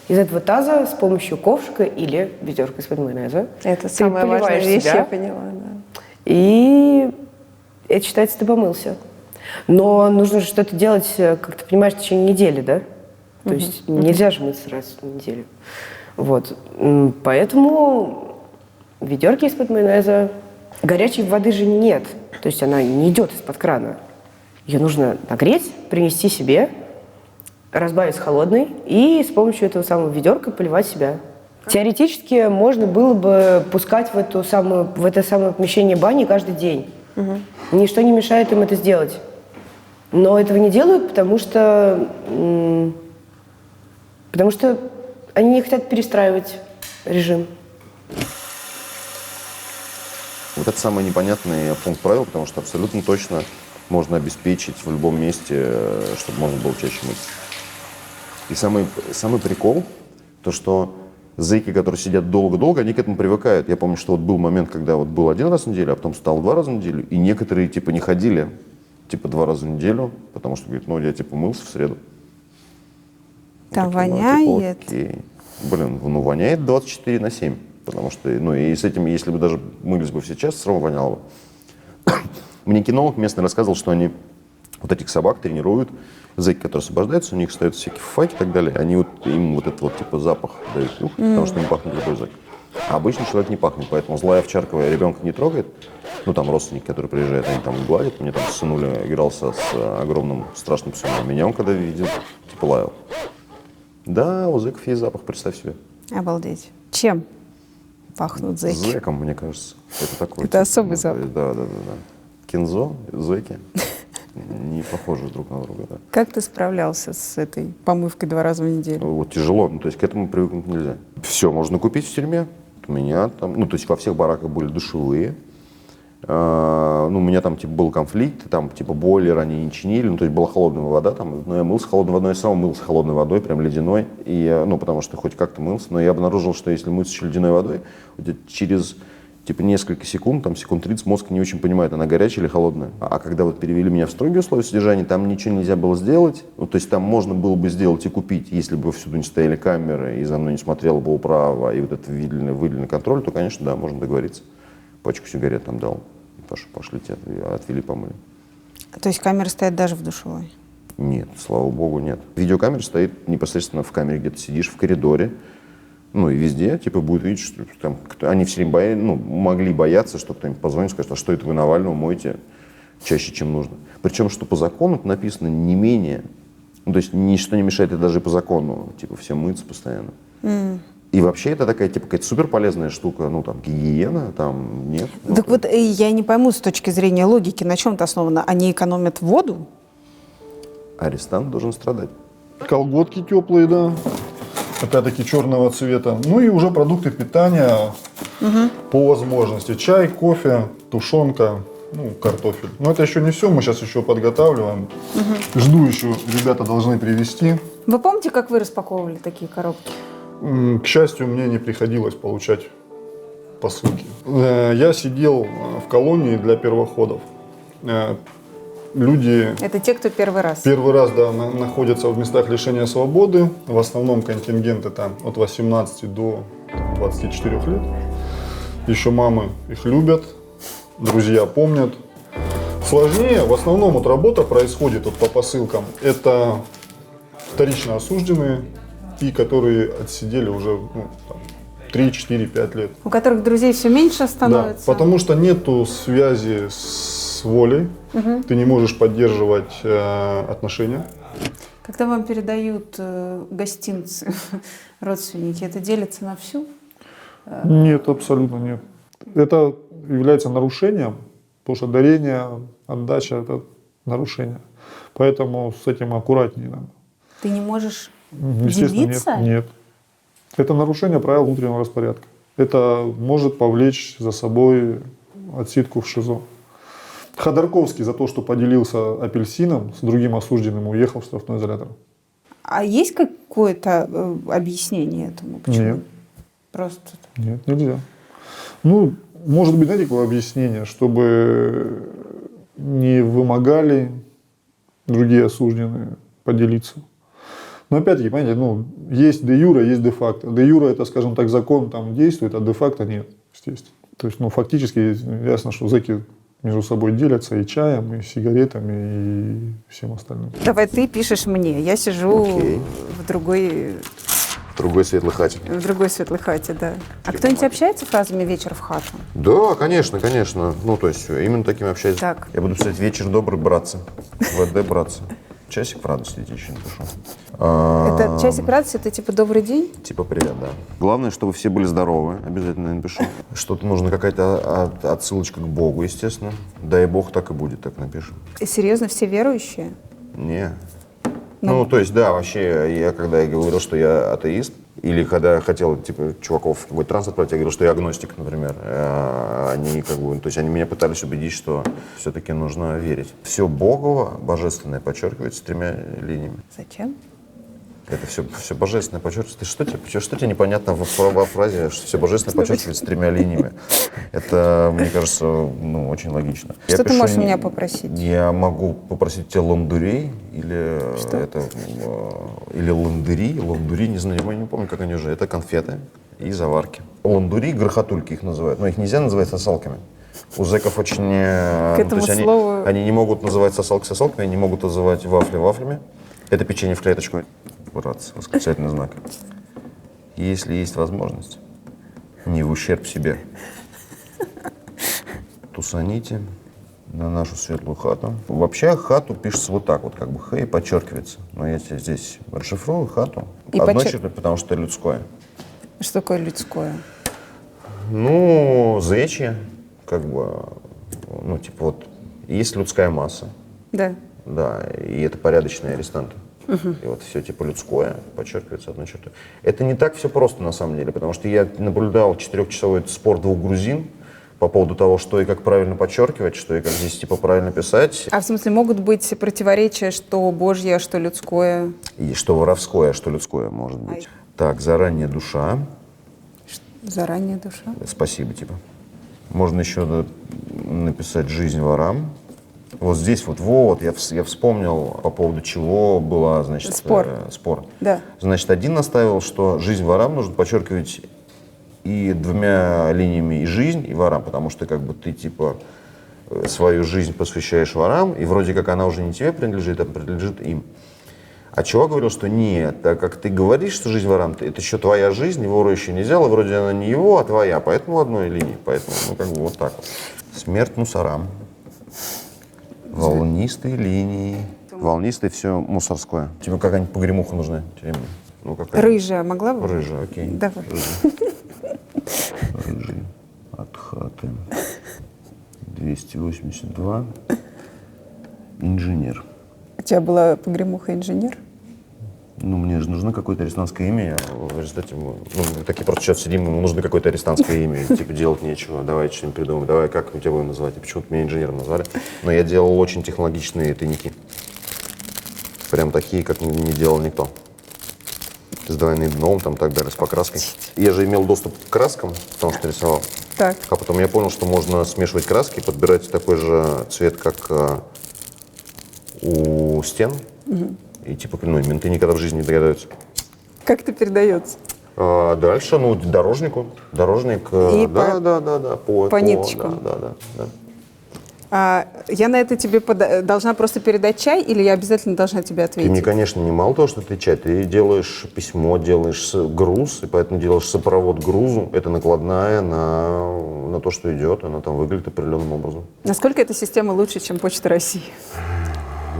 из этого таза с помощью ковшика или ведерка из-под майонеза это самая важная вещь, я поняла. Да. И это считается, ты помылся. Но нужно же что-то делать, как ты понимаешь, в течение недели, да? То есть нельзя же мыться раз в неделю. Вот. Поэтому ведерки из-под майонеза. Горячей воды же нет. То есть она не идет из-под крана. Ее нужно нагреть, принести себе, разбавить с холодной и с помощью этого самого ведерка поливать себя. Теоретически можно было бы пускать в это самое помещение бани каждый день. Ничто не мешает им это сделать. Но этого не делают, потому что они не хотят перестраивать режим. Вот это самый непонятный пункт правил, потому что абсолютно точно можно обеспечить в любом месте, чтобы можно было чаще мыться. И самый прикол, то что зэки, которые сидят долго-долго, они к этому привыкают. Я помню, что вот был момент, когда вот был 1 раз в неделю, а потом стал 2 раза в неделю, и некоторые типа не ходили 2 раза в неделю, потому что, говорит, я типа мылся в среду. Там воняет. Окей. Блин, воняет 24/7, потому что, и с этим, если бы даже мылись бы все часто, все равно воняло бы. Мне кинолог местный рассказывал, что они вот этих собак тренируют, зэки, которые освобождаются, у них остаются всякие факи и так далее, они им вот этот вот типа запах дают, потому что не пахнет любой зэк. А обычный человек не пахнет, поэтому злая овчарка ребенка не трогает. Там родственники, которые приезжают, они там гладят. Мне там сынуля игрался с огромным страшным псом. А меня он когда видел, типа лаял. Да, у зэков есть запах, представь себе. Обалдеть. Чем пахнут зэки? Зэком, мне кажется. Это такой. Это особый запах. Да. Кинзо, зэки. Не похожи друг на друга, да. Как ты справлялся с этой помывкой 2 раза в неделю? Вот тяжело, то есть к этому привыкнуть нельзя. Все можно купить в тюрьме. У меня там, то есть во всех бараках были душевые. У меня там типа был конфликт, там типа бойлер они не чинили, то есть была холодная вода, но я мылся холодной водой, я сам мылся холодной водой, прям ледяной, и потому что хоть как-то мылся, но я обнаружил, что если мыться еще ледяной водой, через типа несколько секунд, секунд 30 мозг не очень понимает, она горячая или холодная. А когда вот перевели меня в строгие условия содержания, там ничего нельзя было сделать, то есть там можно было бы сделать и купить, если бы всюду не стояли камеры, и за мной не смотрела бы управа, и вот этот выделенный контроль, то, конечно, да, можно договориться. Пачку сигарет там дал, пошли тебя отвели, помыли. То есть камеры стоят даже в душевой? Нет, слава богу, нет. Видеокамера стоит непосредственно в камере, где ты сидишь, в коридоре, и везде, будет видеть, что там они все время могли бояться, что кто-нибудь позвонит и скажет, а что это вы Навального моете чаще, чем нужно. Причем, что по закону это написано не менее, то есть ничто не мешает, это даже и по закону, всем мыться постоянно. И вообще это такая, какая-то суперполезная штука, гигиена, нет. Так вот, я не пойму с точки зрения логики, на чем это основано? Они экономят воду? Арестант должен страдать. Колготки теплые, да. Опять-таки черного цвета. И уже продукты питания по возможности. Чай, кофе, тушенка, картофель. Но это еще не все, мы сейчас еще подготавливаем. Жду еще, ребята должны привезти. Вы помните, как вы распаковывали такие коробки? К счастью, мне не приходилось получать посылки. Я сидел в колонии для первоходов. Люди... Это те, кто первый раз? Первый раз, да, находятся в местах лишения свободы. В основном контингент это от 18 до 24 лет. Еще мамы их любят, друзья помнят. Сложнее, в основном работа происходит по посылкам. Это вторично осужденные и которые отсидели уже 3, 4, 5 лет. У которых друзей все меньше становится? Да, потому что нету связи с волей, ты не можешь поддерживать отношения. Когда вам передают гостинцы родственники, это делится на всю? Нет, абсолютно нет. Это является нарушением, потому что дарение, отдача – это нарушение. Поэтому с этим аккуратнее надо. Ты не можешь Естественно, делиться? Нет. Это нарушение правил внутреннего распорядка. Это может повлечь за собой отсидку в ШИЗО. Ходорковский за то, что поделился апельсином с другим осужденным, уехал в штрафной изолятор. А есть какое-то объяснение этому? Почему? Нет. Просто? Нет, нельзя. Может быть, знаете, какое объяснение, чтобы не вымогали другие осужденные поделиться. Но опять-таки, понимаете, есть де юре, есть де факто. Де юре это, скажем так, закон там действует, а де факто нет, естественно. То есть, фактически ясно, что зэки между собой делятся и чаем, и сигаретами, и всем остальным. Давай ты пишешь мне, я сижу в другой светлой хате. В другой светлой хате, да. А кто-нибудь общается фразами «вечер в хату»? Да, конечно, конечно. То есть именно таким общаюсь. Так. Я буду писать «вечер добрый, братцы». ВД, братцы. Часик в радости еще напишу. Это часик радости, это типа добрый день? Типа привет, да. Главное, чтобы все были здоровы, обязательно напишу. Что-то нужно, какая-то отсылочка к Богу, естественно. Дай Бог, так и будет, так напишем. И серьезно, все верующие? Не. Ну, то есть, да, вообще, когда я говорил, что я атеист, или когда я хотел, типа, чуваков в какой-то транс отправить, я говорил, что я агностик, например. Они, как бы, то есть, они меня пытались убедить, что все-таки нужно верить. Все Богово, божественное, подчеркивается 3 линиями. Зачем? Это все божественное подчеркивается. Что тебе непонятно в фразе, что все божественное подчеркивается 3 линиями? Это, мне кажется, ну, очень логично. Что ты можешь меня попросить? Я могу попросить тебя ландурей или или ландыри. Ландури, не знаю, я не помню, как они уже. Это конфеты и заварки. Ландури, грохотульки их называют. Но их нельзя называть сосалками. У зэков очень... К этому слову... Они не могут называть сосалки сосалками, они не могут называть вафли вафлями. Это печенье в клеточку. Братцы, восклицательный знак. Если есть возможность, не в ущерб себе, тусаните на нашу светлую хату. Вообще хату пишется вот так вот, как бы хэй подчеркивается. Но я тебе здесь расшифрую хату. Потому что это людское. Что такое людское? Ну, зечье, как бы, ну, типа вот, есть людская масса. Да. Да, и это порядочные арестанты. И вот все типа людское подчеркивается одной чертой. Это не так все просто на самом деле, потому что я наблюдал 4-часовой спор 2 грузин по поводу того, что и как правильно подчеркивать, что и как здесь типа правильно писать. А в смысле могут быть противоречия, что Божье, а что людское? И что воровское, а что людское может быть. Так, заранее душа. Заранее душа. Спасибо, типа. Можно еще написать жизнь ворам. Вот здесь вот я вспомнил, по поводу чего была, значит, спор. Да. Значит, один наставил, что жизнь ворам нужно подчеркивать и 2 линиями и жизнь, и ворам, потому что как бы ты типа свою жизнь посвящаешь ворам, и вроде как она уже не тебе принадлежит, а принадлежит им. А чувак говорил, что нет, так как ты говоришь, что жизнь ворам, это еще твоя жизнь, его еще нельзя, и вроде она не его, а твоя, поэтому одной линии, поэтому, ну, как бы вот так вот. Смерть мусорам. Волнистые линии. Волнистые все мусорское. Тебе какая-нибудь погремуха нужна? Ну, рыжая могла бы? Рыжая, окей. Давай. Рыжий. От хаты. 282. Инженер. У тебя была погремуха инженер? Ну, мне же нужно какое-то арестантское имя. В результате мы такие просто сейчас сидим, ему нужно какое-то арестантское имя. Типа делать нечего, давай что-нибудь придумаем. Давай, как мы тебя будем называть? И почему-то меня инженером назвали. Но я делал очень технологичные тайники. Прям такие, как не делал никто. С двойным дном, там так далее, с покраской. Я же имел доступ к краскам, потому что рисовал. Так. А потом я понял, что можно смешивать краски, подбирать такой же цвет, как у стен. Угу. И типа, ну, менты никогда в жизни не догадаются. Как это передается? Дальше, ну, дорожнику. Дорожник, да, по ниточкам. Да. Я на это тебе должна просто передать чай, или я обязательно должна тебе ответить? Ты мне, конечно, не мало того, что ты чай, ты делаешь письмо, делаешь груз, и поэтому делаешь сопровод грузу. Это накладная на то, что идет, она там выглядит определенным образом. Насколько эта система лучше, чем Почта России?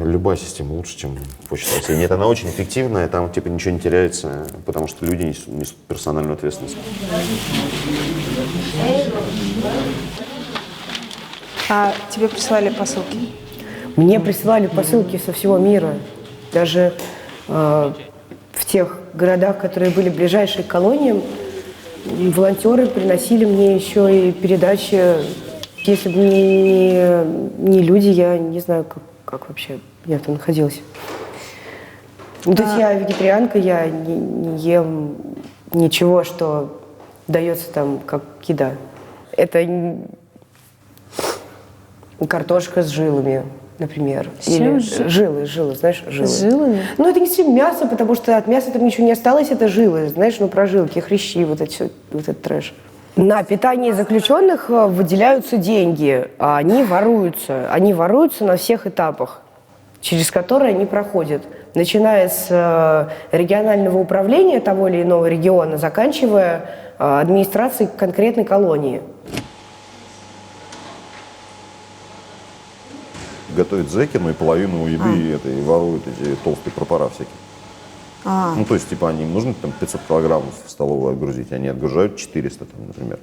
Любая система лучше, чем Почта России. Нет, она очень эффективная, там типа ничего не теряется, потому что люди несут персональную ответственность. А тебе присылали посылки? Мне присылали посылки со всего мира. Даже в тех городах, которые были ближайшие к колониям, волонтеры приносили мне еще и передачи. Если бы не люди, я не знаю, как вообще я там находилась. Ну, то есть я вегетарианка, я не ем ничего, что дается там как еда. Это картошка с жилами, например. Или жилы, знаешь, жилы. С жилами? Ну, это не совсем мясо, потому что от мяса там ничего не осталось, это жилы, знаешь, ну, прожилки, хрящи, вот этот трэш. На питание заключенных выделяются деньги, а они воруются. Они воруются на всех этапах, через которые они проходят. Начиная с регионального управления того или иного региона, заканчивая администрацией конкретной колонии. Готовят зэки, ну и половину еды и воруют эти толстые прапора всякие. Ну, то есть, типа, им нужно там 500 килограммов в столовую отгрузить, они отгружают 400, там, например.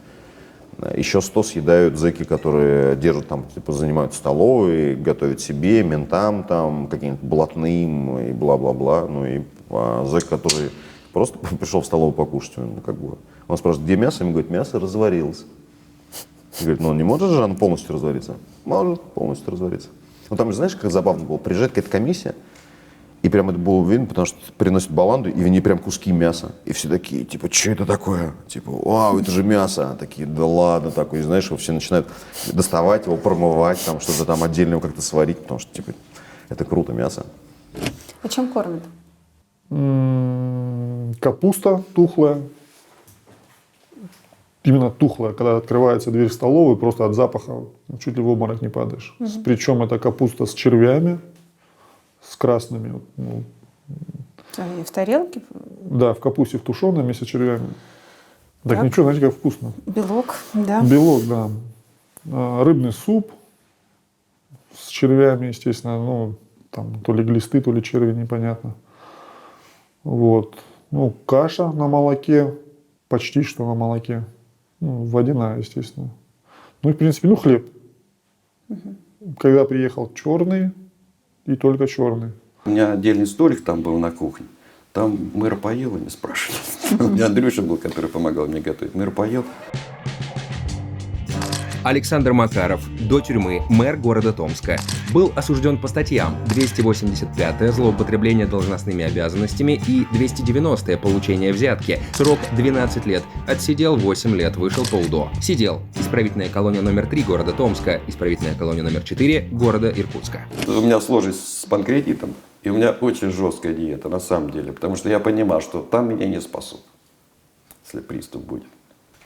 Еще 100 съедают зэки, которые держат там, типа, занимают столовые, готовят себе, ментам там, каким-нибудь блатным и бла-бла-бла. Ну и зэк, который просто пришел в столовую покушать, ну, как бы, он спрашивает, где мясо? Ему говорит, мясо разварилось. И говорит, ну, не может же оно полностью развариться? Может полностью развариться. Ну, там, знаешь, как забавно было, приезжает какая-то комиссия, и прям это было видно, потому что приносят баланду, и в ней прям куски мяса. И все такие, типа, что это такое? Типа, вау, это же мясо. Такие, да ладно, такое. И знаешь, все начинают доставать его, промывать, там, что-то там отдельно его как-то сварить, потому что, типа, это круто, мясо. А чем кормят? Капуста тухлая. Именно тухлая, когда открывается дверь в столовую, просто от запаха чуть ли в обморок не падаешь. Причем это капуста с червями, с красными. Ну, И в тарелке? да, в капусте в тушеной вместе с червями. Так ничего, знаете, как вкусно. Белок, да. Белок, да. Рыбный суп с червями, естественно. Ну, там то ли глисты, то ли черви, непонятно. Вот. Ну, каша на молоке, почти что на молоке. Ну, водяная, естественно. Ну и, в принципе, ну, хлеб. Когда приехал черный, и только черный. У меня отдельный столик там был на кухне. Там мэр поел, и не спрашивали. У меня Андрюша был, который помогал мне готовить. Мэр поел. Александр Макаров, до тюрьмы, мэр города Томска, был осужден по статьям 285-е злоупотребление должностными обязанностями и 290-е получение взятки. Срок 12 лет. Отсидел 8 лет, вышел по УДО. Сидел. Исправительная колония номер 3 города Томска, исправительная колония номер 4 города Иркутска. У меня сложность с панкреатитом, и у меня очень жесткая диета, на самом деле. Потому что я понимал, что там меня не спасут, если приступ будет.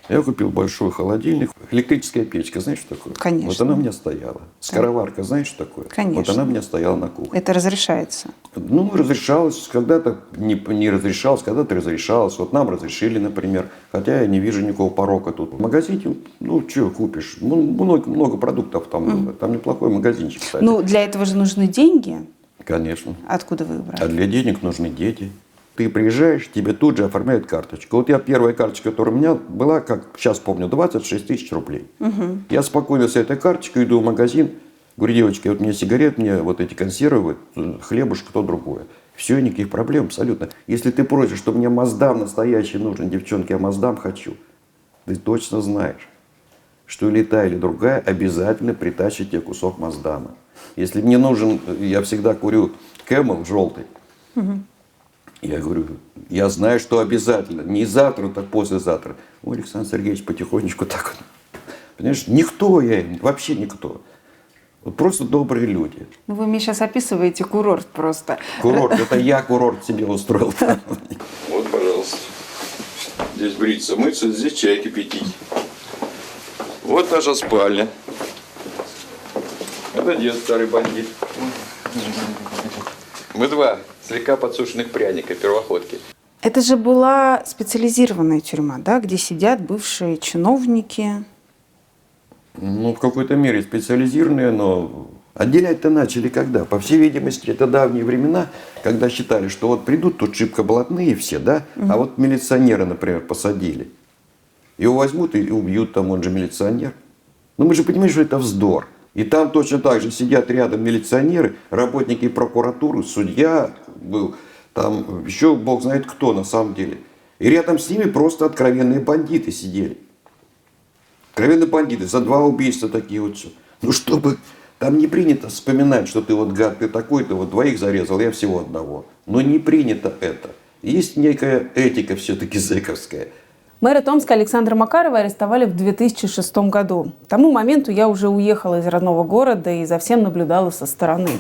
Я купил большой холодильник. Электрическая печка, знаешь, что такое? Конечно. Вот она у меня стояла. Скороварка, знаешь, что такое? Конечно. Вот она у меня стояла на кухне. Это разрешается? Ну, разрешалось. Когда-то не разрешалось, когда-то разрешалось. Вот нам разрешили, например. Хотя я не вижу никакого порока тут. В магазине, ну, что купишь? Ну, много продуктов там было. Там неплохой магазинчик, кстати. Ну, для этого же нужны деньги. Конечно. Откуда вы брали? А для денег нужны дети. Ты приезжаешь, тебе тут же оформляют карточку. Вот я первая карточка, которая у меня была, как сейчас помню, 26 тысяч рублей. Я спокойно с этой карточкой иду в магазин. Говорю, девочки, вот мне сигарет, мне вот эти консервы, хлебушек, то другое. Все, никаких проблем абсолютно. Если ты просишь, что мне Маздам настоящий нужен, девчонки, я Маздам хочу. Ты точно знаешь, что или та, или другая обязательно притащит тебе кусок Маздама. Если мне нужен, я всегда курю Camel желтый. Я говорю, я знаю, что обязательно. Не завтра, так послезавтра. Ой, Александр Сергеевич потихонечку так вот. Понимаешь, никто я им, вообще никто. Вот просто добрые люди. Ну, вы мне сейчас описываете курорт просто. Курорт, это я курорт себе устроил. Вот, пожалуйста. Здесь бриться, мыться, здесь чай кипятить. Вот наша спальня. Это дед, старый бандит. Мы два слегка подсушенных пряника, первоходки. Это же была специализированная тюрьма, да, где сидят бывшие чиновники. Ну, в какой-то мере специализированные, но отделять-то начали когда? По всей видимости, это давние времена, когда считали, что вот придут тут шибко блатные все, да, а вот милиционера, например, посадили. Его возьмут и убьют, там он же милиционер. Но мы же понимаем, что это вздор. И там точно так же сидят рядом милиционеры, работники прокуратуры, судья был, там еще бог знает кто на самом деле. И рядом с ними просто откровенные бандиты сидели. Откровенные бандиты, за 2 убийства такие вот все. Ну чтобы, там не принято вспоминать, что ты вот гад, ты такой-то, вот 2 зарезал, я всего 1. Но не принято это. Есть некая этика все-таки зэковская. Мэра Томска Александра Макарова арестовали в 2006 году. К тому моменту я уже уехала из родного города и за всем наблюдала со стороны.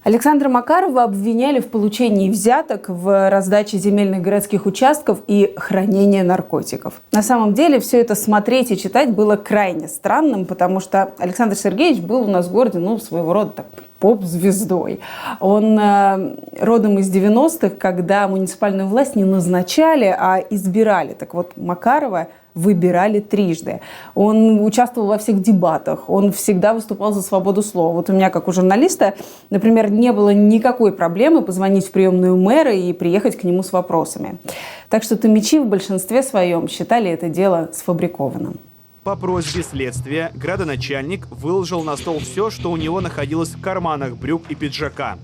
Александра Макарова обвиняли в получении взяток, в раздаче земельных городских участков и хранении наркотиков. На самом деле все это смотреть и читать было крайне странным, потому что Александр Сергеевич был у нас в городе, ну, своего рода так, поп-звездой. Он родом из 90-х, когда муниципальную власть не назначали, а избирали. Так вот, Макарова выбирали трижды. Он участвовал во всех дебатах, он всегда выступал за свободу слова. Вот у меня, как у журналиста, например, не было никакой проблемы позвонить в приемную мэра и приехать к нему с вопросами. Так что томичи в большинстве своем считали это дело сфабрикованным. По просьбе следствия градоначальник выложил на стол все, что у него находилось в карманах брюк и пиджака.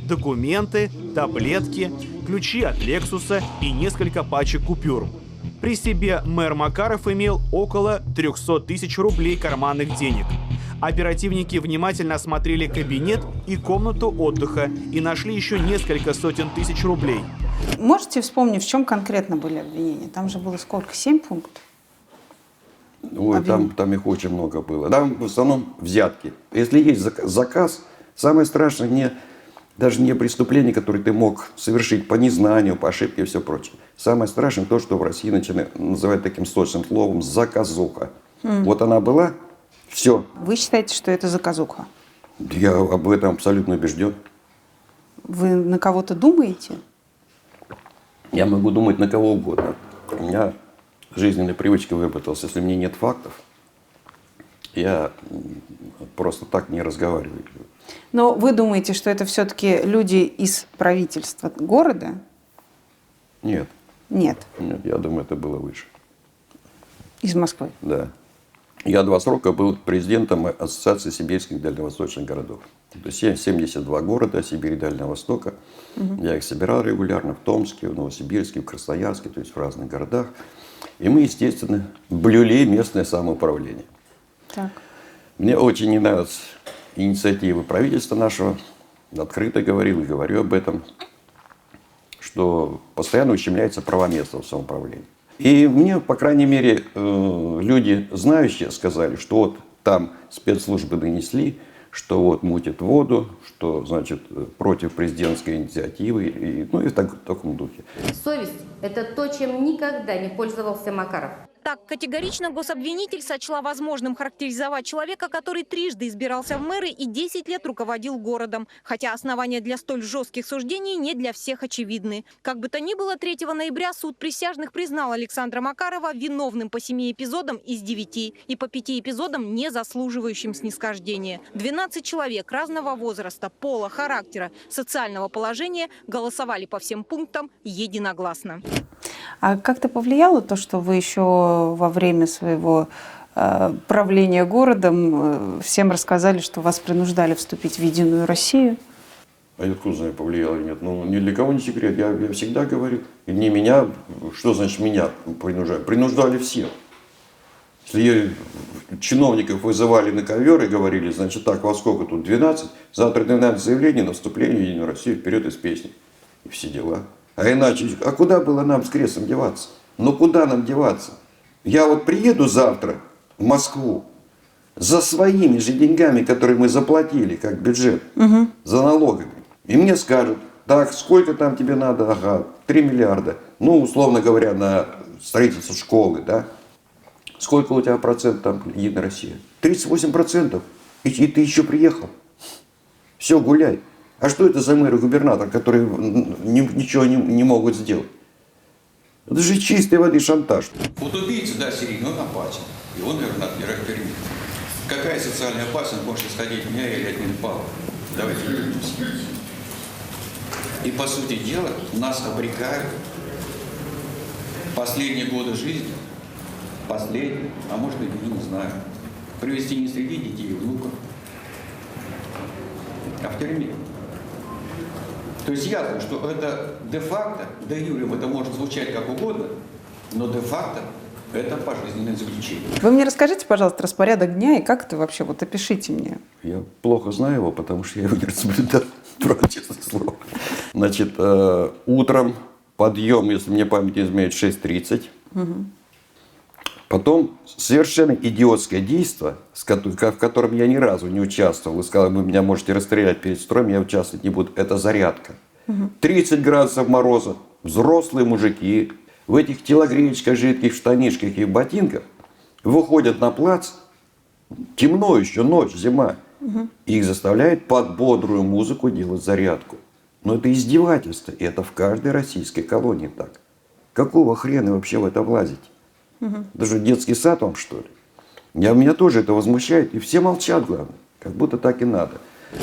Документы, таблетки, ключи от Лексуса и несколько пачек купюр. При себе мэр Макаров имел около 300 тысяч рублей карманных денег. Оперативники внимательно осмотрели кабинет и комнату отдыха и нашли еще несколько сотен тысяч рублей. Можете вспомнить, в чем конкретно были обвинения? Там же было сколько? 7 пунктов? Ой, там их очень много было. Там в основном взятки. Если есть заказ, самое страшное даже не преступление, которое ты мог совершить по незнанию, по ошибке и все прочее. Самое страшное то, что в России называют таким сочным словом заказуха. Вот она была, все. Вы считаете, что это заказуха? Я об этом абсолютно убежден. Вы на кого-то думаете? Я могу думать на кого угодно. У меня жизненная привычка выработалась. Если мне нет фактов, я просто так не разговариваю. Но вы думаете, что это все-таки люди из правительства города? Нет. Нет. Нет, я думаю, это было выше. Из Москвы? Да. Я 2 срока был президентом Ассоциации сибирских дальневосточных городов. То есть 72 города Сибири и Дальнего Востока. Я их собирал регулярно в Томске, в Новосибирске, в Красноярске, то есть в разных городах. И мы, естественно, блюли местное самоуправление. Так. Мне очень не нравятся инициативы правительства нашего. Открыто говорил и говорю об этом, что постоянно ущемляются права местного самоуправления. И мне, по крайней мере, люди знающие сказали, что вот там спецслужбы донесли, что вот мутит воду, что, значит, против президентской инициативы, и в таком духе. Совесть – это то, чем никогда не пользовался Макаров. Так категорично гособвинитель сочла возможным характеризовать человека, который трижды избирался в мэры и 10 лет руководил городом. Хотя основания для столь жестких суждений не для всех очевидны. Как бы то ни было, 3 ноября суд присяжных признал Александра Макарова виновным по 7 эпизодам из 9 и по 5 эпизодам, не заслуживающим снисхождения. 12 человек разного возраста, пола, характера, социального положения голосовали по всем пунктам единогласно. А как-то повлияло то, что вы еще во время своего правления городом всем рассказали, что вас принуждали вступить в Единую Россию? А я откуда знаю, повлияло или нет? Ну, ни для кого не секрет. Я всегда говорил. И не меня, что значит меня принуждали? Принуждали всех. Если чиновников вызывали на ковер и говорили, значит, так, во сколько тут 12, завтра 12 заявлений на вступление в Единую Россию, вперед из песни. И все дела. А иначе, а куда было нам с крестом деваться? Ну куда нам деваться? Я вот приеду завтра в Москву за своими же деньгами, которые мы заплатили, как бюджет, за налогами. И мне скажут, так, сколько там тебе надо? Ага, 3 миллиарда. Ну, условно говоря, на строительство школы, да? Сколько у тебя процентов там Единая Россия? 38%. И ты еще приехал. Все, гуляй. А что это за мэр и губернатор, которые ничего не могут сделать? Это же чистой воды шантаж. Вот убийца, да, серийный, он опасен. И он, наверное, отбирает пермит. Какая социальная опасность может исходить от меня или от Минпала? Давайте вернемся. И, по сути дела, нас обрекают последние годы жизни, а может быть, и не знаю, привести не среди детей и внуков, а в тюрьме. То есть ясно, что это де-факто, де-юре это может звучать как угодно, но де-факто это пожизненное заключение. Вы мне расскажите, пожалуйста, распорядок дня и как это вообще, вот опишите мне. Я плохо знаю его, потому что я его не соблюдаю, правда, честное слово. Значит, утром подъем, если мне память не изменяет, 6:30. Потом совершенно идиотское действие, в котором я ни разу не участвовал. Вы сказали, вы меня можете расстрелять перед строем, я участвовать не буду. Это зарядка. 30 градусов мороза, взрослые мужики в этих телогреечках, жидких штанишках и в ботинках выходят на плац, темно еще, ночь, зима. И их заставляют под бодрую музыку делать зарядку. Но это издевательство, и это в каждой российской колонии так. Какого хрена вообще в это влазить? Это же детский сад вам, что ли? Меня тоже это возмущает. И все молчат, главное. Как будто так и надо.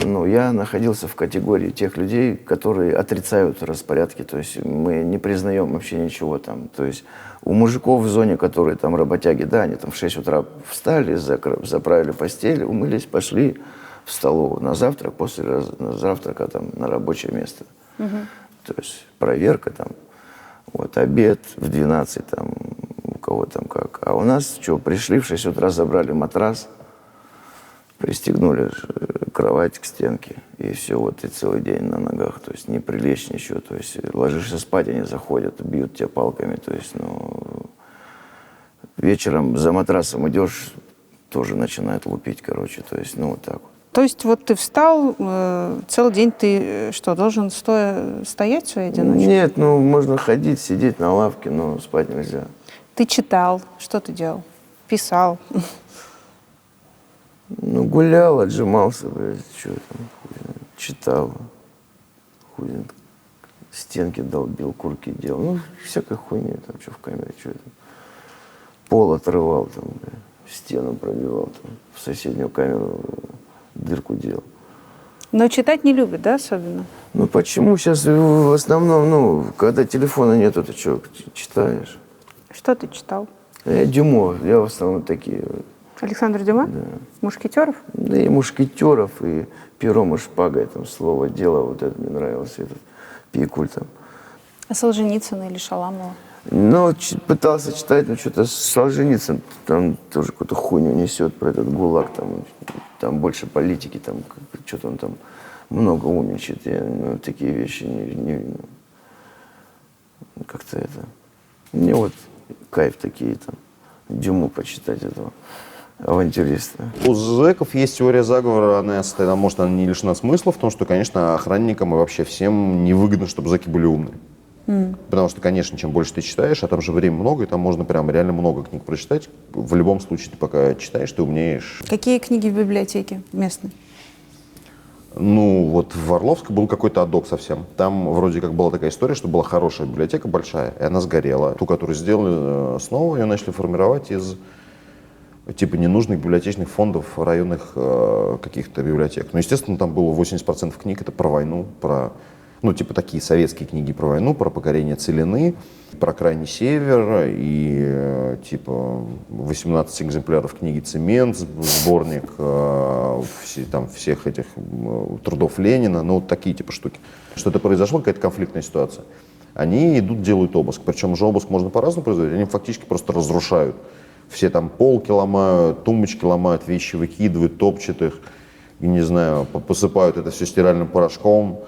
Ну, я находился в категории тех людей, которые отрицают распорядки. То есть мы не признаем вообще ничего там. То есть у мужиков в зоне, которые там работяги, да, они там в 6 утра встали, заправили постель, умылись, пошли в столовую на завтрак, после завтрака там на рабочее место. То есть проверка там, вот, обед в 12 там, у кого там как. А у нас что, пришли в 6 утра, забрали матрас, пристегнули кровать к стенке, и все, вот ты целый день на ногах, то есть не прилечь ничего, то есть ложишься спать, они заходят, бьют тебя палками, то есть, ну, вечером за матрасом идешь, тоже начинает лупить, короче, то есть, ну, вот так вот. То есть вот ты встал, целый день ты что, должен стоять в своей одиночке? Нет, ну, можно ходить, сидеть на лавке, но спать нельзя. Ты читал, что ты делал? Писал? Ну, гулял, отжимался, блядь, что там, читал, стенки долбил, курки делал, ну, всякой хуйни, там, что в камере, что там, пол отрывал, там, блядь, стену пробивал, там, в соседнюю камеру дырку делал. Но читать не любят, да, особенно? Ну, почему сейчас в основном, ну, когда телефона нету, ты что, читаешь? Что ты читал? Дюмо, я в основном такие. Александр Дюма? Да. Мушкетеров? Да и Мушкетеров, и пером и шпагой, там, слово, дело, вот это мне нравился, этот Пикуль там. А Солженицына или Шаламова? Ну, пытался читать, но что-то Солженицын там тоже какую-то хуйню несет про этот ГУЛАГ, там больше политики, там что-то он там много умничает. Я такие вещи не как-то это. Мне вот кайф такие там, Дюму почитать этого авантюриста. У зэков есть теория заговора, она не лишена смысла в том, что, конечно, охранникам и вообще всем невыгодно, чтобы зэки были умные. Потому что, конечно, чем больше ты читаешь, а там же времени много, и там можно прям реально много книг прочитать. В любом случае, ты пока читаешь, ты умнеешь. Какие книги в библиотеке местной? Ну, вот в Орловской был какой-то аддок совсем. Там вроде как была такая история, что была хорошая библиотека большая, и она сгорела. Ту, которую сделали снова, ее начали формировать из типа ненужных библиотечных фондов районных каких-то библиотек. Ну, естественно, там было 80% книг, это про войну, про... Ну, типа такие советские книги про войну, про покорение Целины, про Крайний Север и типа 18 экземпляров книги «Цемент», сборник всех этих трудов Ленина, ну, вот такие типа штуки. Что-то произошло, какая-то конфликтная ситуация. Они идут, делают обыск. Причем уже обыск можно по-разному производить, они фактически просто разрушают. Все там полки ломают, тумбочки ломают, вещи выкидывают, топчут их, не знаю, посыпают это все стиральным порошком.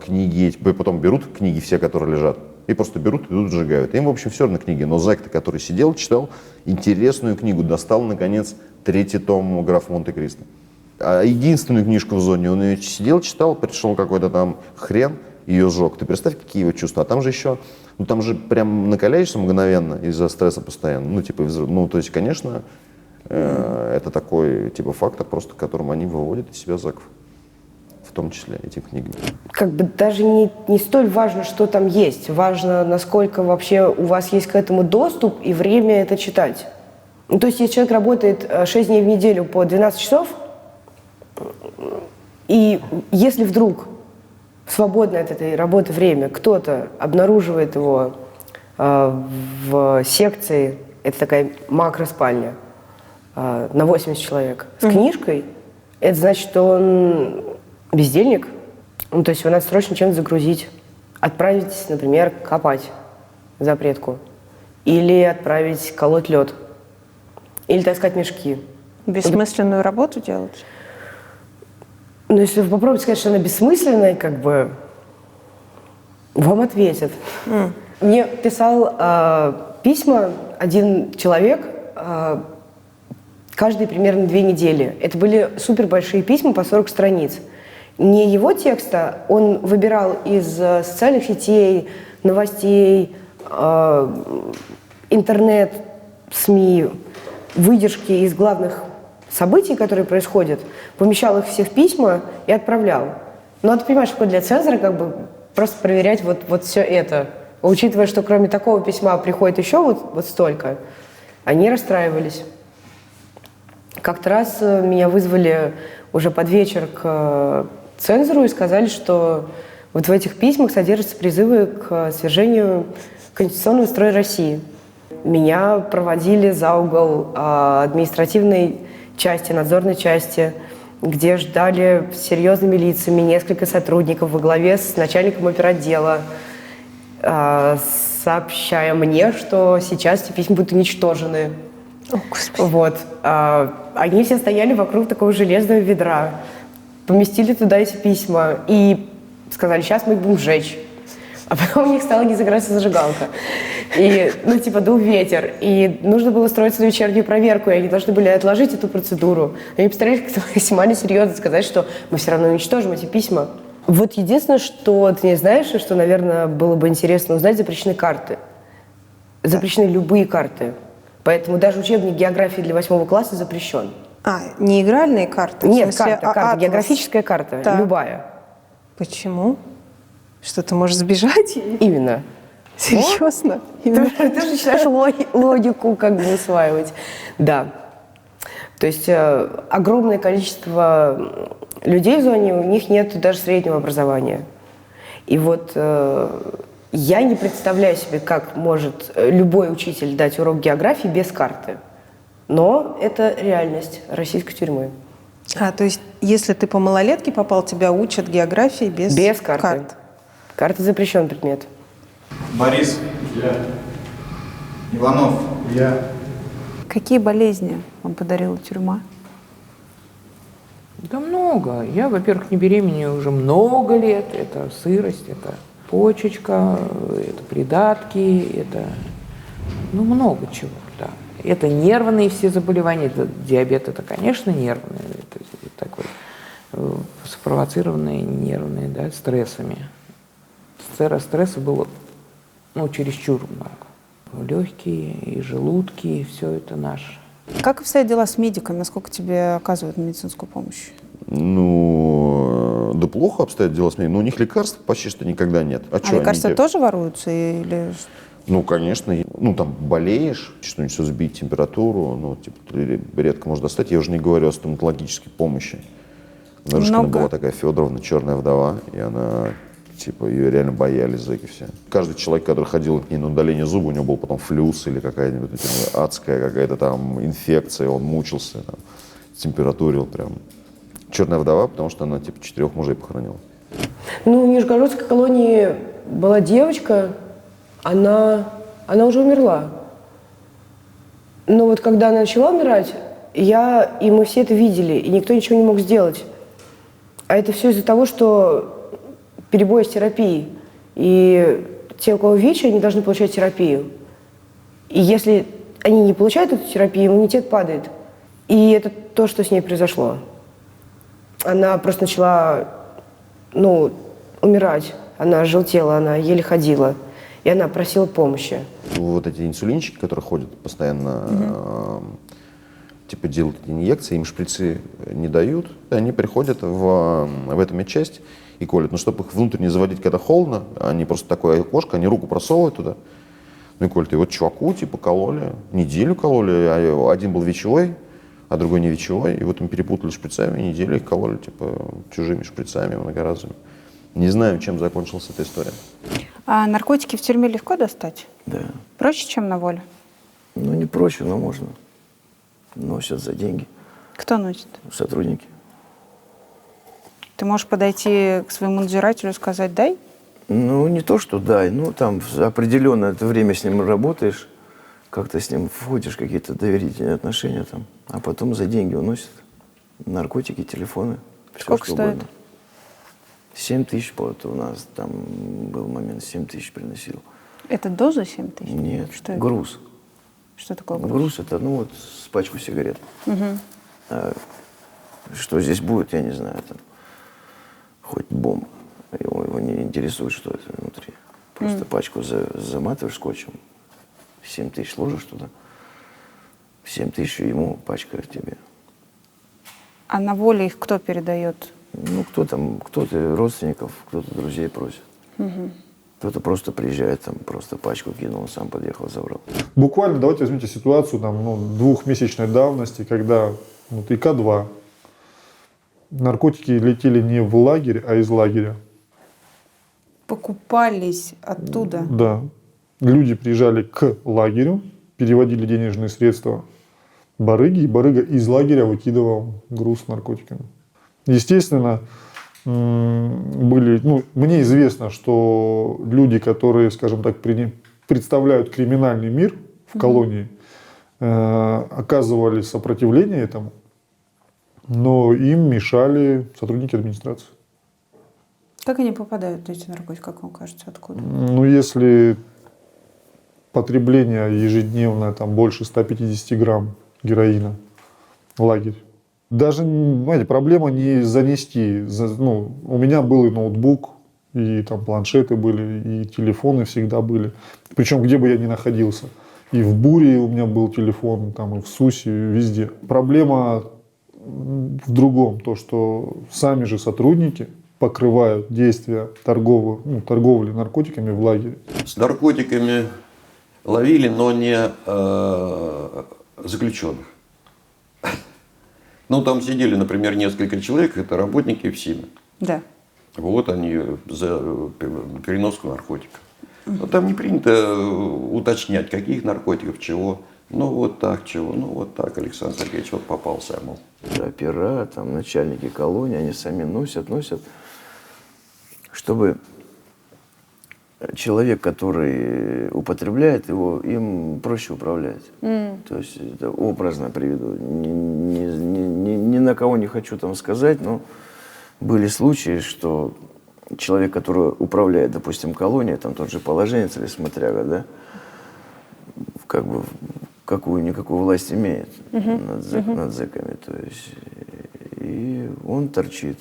Книги, потом берут книги все, которые лежат, и просто берут и тут сжигают. Им, в общем, все равно книги. Но зэк, который сидел, читал интересную книгу, достал, наконец, 3-й том «Графа Монте-Кристо». А единственную книжку в зоне, он ее сидел, читал, пришел какой-то там хрен, ее сжег. Ты представь, какие его чувства. А там же еще, ну там же прям накаляешься мгновенно из-за стресса постоянно. Ну, типа, ну, то есть, конечно, это такой, типа, фактор, просто которым они выводят из себя зэков. В том числе этими книгами. Как бы даже не столь важно, что там есть. Важно, насколько вообще у вас есть к этому доступ и время это читать. Ну, то есть, если человек работает 6 дней в неделю по 12 часов, и если вдруг в свободное от этой работы время кто-то обнаруживает его в секции, это такая макроспальня, на 80 человек, с книжкой, это значит, что он бездельник. Ну, то есть его надо срочно чем-то загрузить. Отправить, например, копать запретку. Или отправить колоть лед. Или таскать мешки. Бессмысленную работу делать? Ну, если вы попробуете сказать, что она бессмысленная, как бы вам ответят. Мне писал письма один человек каждые примерно 2 недели. Это были супер большие письма по 40 страниц. Не его текста, он выбирал из социальных сетей, новостей, интернет, СМИ, выдержки из главных событий, которые происходят, помещал их все в письма и отправлял. Но ты понимаешь, что для цензора как бы просто проверять вот все это. Учитывая, что кроме такого письма приходит еще вот столько, они расстраивались. Как-то раз меня вызвали уже под вечер к цензору и сказали, что вот в этих письмах содержатся призывы к свержению конституционного строя России. Меня проводили за угол административной части, надзорной части, где ждали серьезными лицами несколько сотрудников во главе с начальником оперотдела, сообщая мне, что сейчас эти письма будут уничтожены. Вот. Они все стояли вокруг такого железного ведра, поместили туда эти письма и сказали, сейчас мы их будем сжечь. А потом у них стала не загораться зажигалка. И, дул ветер. И нужно было строить свою вечернюю проверку, и они должны были отложить эту процедуру. Они постарались как-то максимально серьезно сказать, что мы все равно уничтожим эти письма. Вот единственное, что ты не знаешь, и что, наверное, было бы интересно узнать, запрещены карты. Запрещены любые карты. Поэтому даже учебник географии для 8 класса запрещен. Не игральные карты? Нет, карта, географическая карта, любая. Почему? Что, ты можешь сбежать? Именно. Серьезно? Ты же начинаешь логику усваивать. Да. То есть огромное количество людей в зоне, у них нет даже среднего образования. И вот я не представляю себе, как может любой учитель дать урок географии без карты. Но это реальность российской тюрьмы. То есть, если ты по малолетке попал, тебя учат географии без карт? Карта запрещен предмет. Борис. Я. Иванов. Я. Какие болезни вам подарила тюрьма? Да много. Я, во-первых, не беременею уже много лет. Это сырость, это почечка, это придатки, это много чего, да. Это нервные все заболевания. Диабет это, конечно, нервные. Это такой спровоцированные нервные, да, стрессами. Стресса было, чересчур много. Легкие и желудки, и все это наше. Как обстоят дела с медиками? Насколько тебе оказывают медицинскую помощь? Да плохо обстоят дела с медиками. Но у них лекарств почти что никогда нет. Лекарства тоже воруются? Или... Конечно. Там болеешь, что-нибудь сбить температуру, редко можно достать. Я уже не говорю о стоматологической помощи. У Нарышкина была такая Федоровна, черная вдова, и она... ее реально боялись зэки все. Каждый человек, который ходил к ней на удаление зуба, у него был потом флюс или какая-нибудь адская какая-то там инфекция, он мучился, температурил прям. Черная вдова, потому что она 4 мужей похоронила. В Нижегородской колонии была девочка, она уже умерла. Но вот когда она начала умирать, и мы все это видели, и никто ничего не мог сделать. А это все из-за того, что перебои с терапией. И те, у кого ВИЧ, они должны получать терапию. И если они не получают эту терапию, иммунитет падает. И это то, что с ней произошло. Она просто начала, умирать. Она желтела, она еле ходила. И она просила помощи. Вот эти инсулинчики, которые ходят постоянно, делают эти инъекции, им шприцы не дают. Они приходят в эту медчасть и колят. Но чтобы их внутрь не заводить, когда холодно, они просто такое окошко, они руку просовывают туда, и колят. И вот чуваку кололи, неделю кололи, а один был ВИЧевой, а другой не ВИЧевой. И вот им перепутали шприцами, и неделю их кололи чужими шприцами многоразовыми. Не знаю, чем закончилась эта история. А наркотики в тюрьме легко достать? Да. Проще, чем на воле? Не проще, но можно. Носят за деньги. Кто носит? Сотрудники. Ты можешь подойти к своему надзирателю и сказать «дай»? Не то, что дай. Там определенное время с ним работаешь, как-то с ним входишь в какие-то доверительные отношения, а потом за деньги уносят наркотики, телефоны. Сколько стоит? 7 тысяч, вот у нас там был момент, 7 тысяч приносил. Это доза 7 тысяч? Нет, что это? Груз. Что такое груз? Груз это, с пачку сигарет. Угу. Что здесь будет, я не знаю. Хоть бомба. Его не интересует, что это внутри. Просто пачку заматываешь скотчем, 7 тысяч ложишь туда, 7 тысяч ему, пачка тебе. А на воле их кто передает? Кто-то родственников, кто-то друзей просит. Угу. Кто-то просто приезжает, там просто пачку кинул, сам подъехал, забрал. Буквально, давайте возьмите ситуацию там, двухмесячной давности, когда ИК-2, наркотики летели не в лагерь, а из лагеря. Покупались оттуда? Да. Люди приезжали к лагерю, переводили денежные средства барыги, и барыга из лагеря выкидывал груз с наркотиками. Естественно, мне известно, что люди, которые, скажем так, представляют криминальный мир в колонии, оказывали сопротивление этому, но им мешали сотрудники администрации. Как они попадают, эти наркотики, как вам кажется, откуда? Если потребление ежедневное там, больше 150 грамм героина в лагерь, даже, понимаете, проблема не занести. У меня был и ноутбук, и там планшеты были, и телефоны всегда были. Причем где бы я ни находился. И в Буре у меня был телефон, там, и в Сусе, и везде. Проблема в другом. То, что сами же сотрудники покрывают действия торговли наркотиками в лагере. С наркотиками ловили, но не заключенных. Там сидели, например, несколько человек, это работники ФСИНа. Да. Вот они за переноску наркотиков. Но там не принято уточнять, каких наркотиков, чего. Вот так, чего. Вот так, Александр Сергеевич, попался, мол. Опера, там, начальники колонии, они сами носят, чтобы человек, который употребляет его, им проще управлять. То есть, это образно приведу. Ни на кого не хочу там сказать, но были случаи, что человек, который управляет, допустим, колонией, там тот же положенец или смотряга, да, какую-никакую власть имеет над зэками. То есть, и он торчит.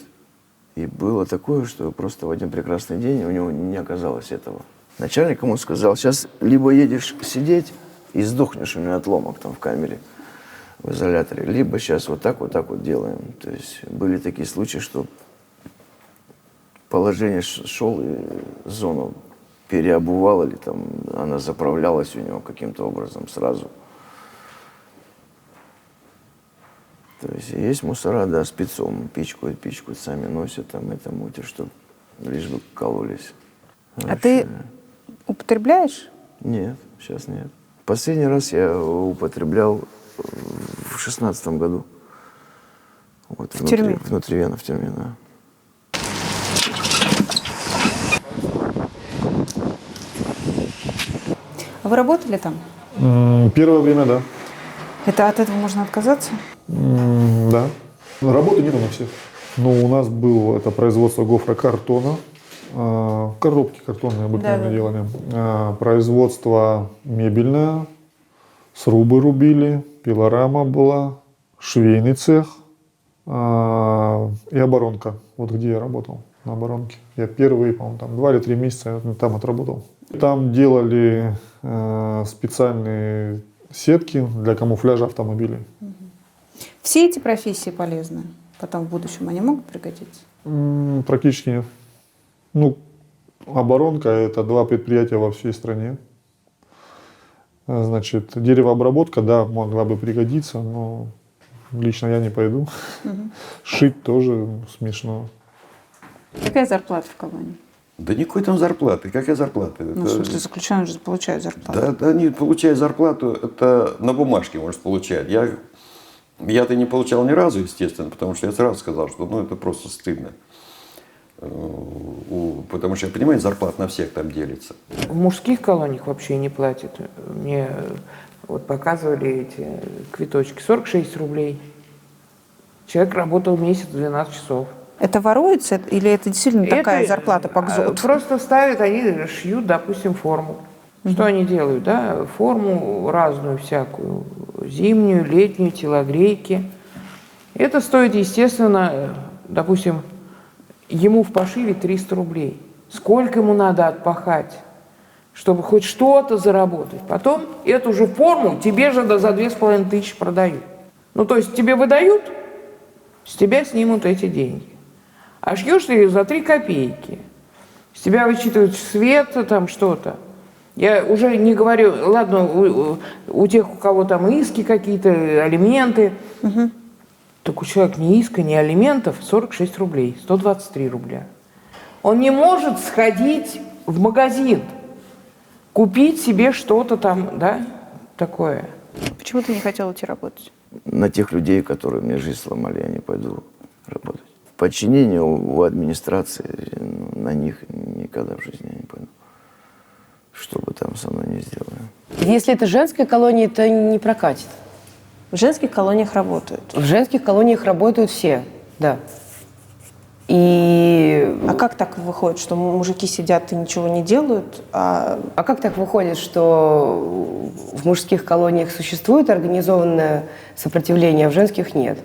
И было такое, что просто в один прекрасный день у него не оказалось этого. Начальник ему сказал: сейчас либо едешь сидеть и сдохнешь у меня от ломок там в камере, в изоляторе, либо сейчас вот так вот делаем. То есть были такие случаи, что положение шел и зону переобувал, или там она заправлялась у него каким-то образом сразу. То есть есть мусора, да, спецом пичкают, сами носят, там это мутят, чтобы лишь бы кололись. А ты употребляешь? Нет, сейчас нет. Последний раз я употреблял в 16-м году. Вот, в тюрьме? Внутривенно, в тюрьме, да. А вы работали там? Первое время, да. Это от этого можно отказаться? Да. Работы нет у всех. У нас было это производство гофрокартона. Коробки картонные обыкновенно делали. Производство мебельное. Срубы рубили. Пилорама была. Швейный цех. И оборонка. Вот где я работал. На оборонке. Я первые, по-моему, 2 или 3 месяца там отработал. Там делали специальные сетки для камуфляжа автомобилей. Все эти профессии полезны? Потом в будущем они могут пригодиться? Практически нет. Оборонка – это 2 предприятия во всей стране. Значит, деревообработка, да, могла бы пригодиться, но лично я не пойду. Шить тоже смешно. Какая зарплата в колонии? Да никакой там зарплаты. Какая зарплата? В смысле, заключенные же получают зарплату. Да, они получают зарплату, это на бумажке, может, получать. Я-то не получал ни разу, естественно, потому что я сразу сказал, что это просто стыдно. Потому что, я понимаю, зарплата на всех там делится. В мужских колониях вообще не платят. Мне показывали эти квиточки. 46 рублей. Человек работал месяц 12 часов. Это воруется или это действительно такая зарплата по ГЗОТу? Просто ставят, они шьют, допустим, форму. Что они делают, да? Форму разную всякую. Зимнюю, летнюю, телогрейки. Это стоит, естественно, допустим, ему в пошиве 300 рублей. Сколько ему надо отпахать, чтобы хоть что-то заработать. Потом эту же форму тебе же за 2500 продают. То есть тебе выдают, с тебя снимут эти деньги. А шьешь ты ее за 3 копейки. С тебя вычитывают свет, там что-то. Я уже не говорю, ладно, у тех, у кого там иски какие-то, алименты. Так у человека ни иска, ни алиментов 46 рублей, 123 рубля. Он не может сходить в магазин, купить себе что-то там, да, такое. Почему ты не хотел идти работать? На тех людей, которые мне жизнь сломали, я не пойду работать. В подчинении у администрации, на них никогда в жизни я не пойду. Что бы там со мной не сделали. Если это женская колония, это не прокатит. В женских колониях работают. В женских колониях работают все, да. А как так выходит, что мужики сидят и ничего не делают? А как так выходит, что в мужских колониях существует организованное сопротивление, а в женских нет?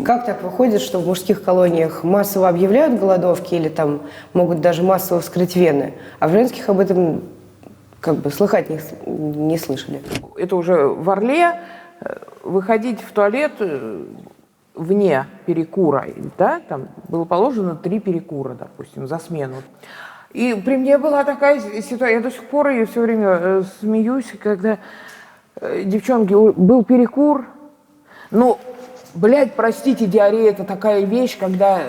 Как так выходит, что в мужских колониях массово объявляют голодовки или там могут даже массово вскрыть вены, а в женских об этом как бы слыхать не слышали? Это уже в Орле выходить в туалет вне перекура, да, там было положено 3 перекура, допустим, за смену. И при мне была такая ситуация, я до сих пор ее все время смеюсь, когда девчонки, был перекур, ну, блядь, простите, диарея — это такая вещь, когда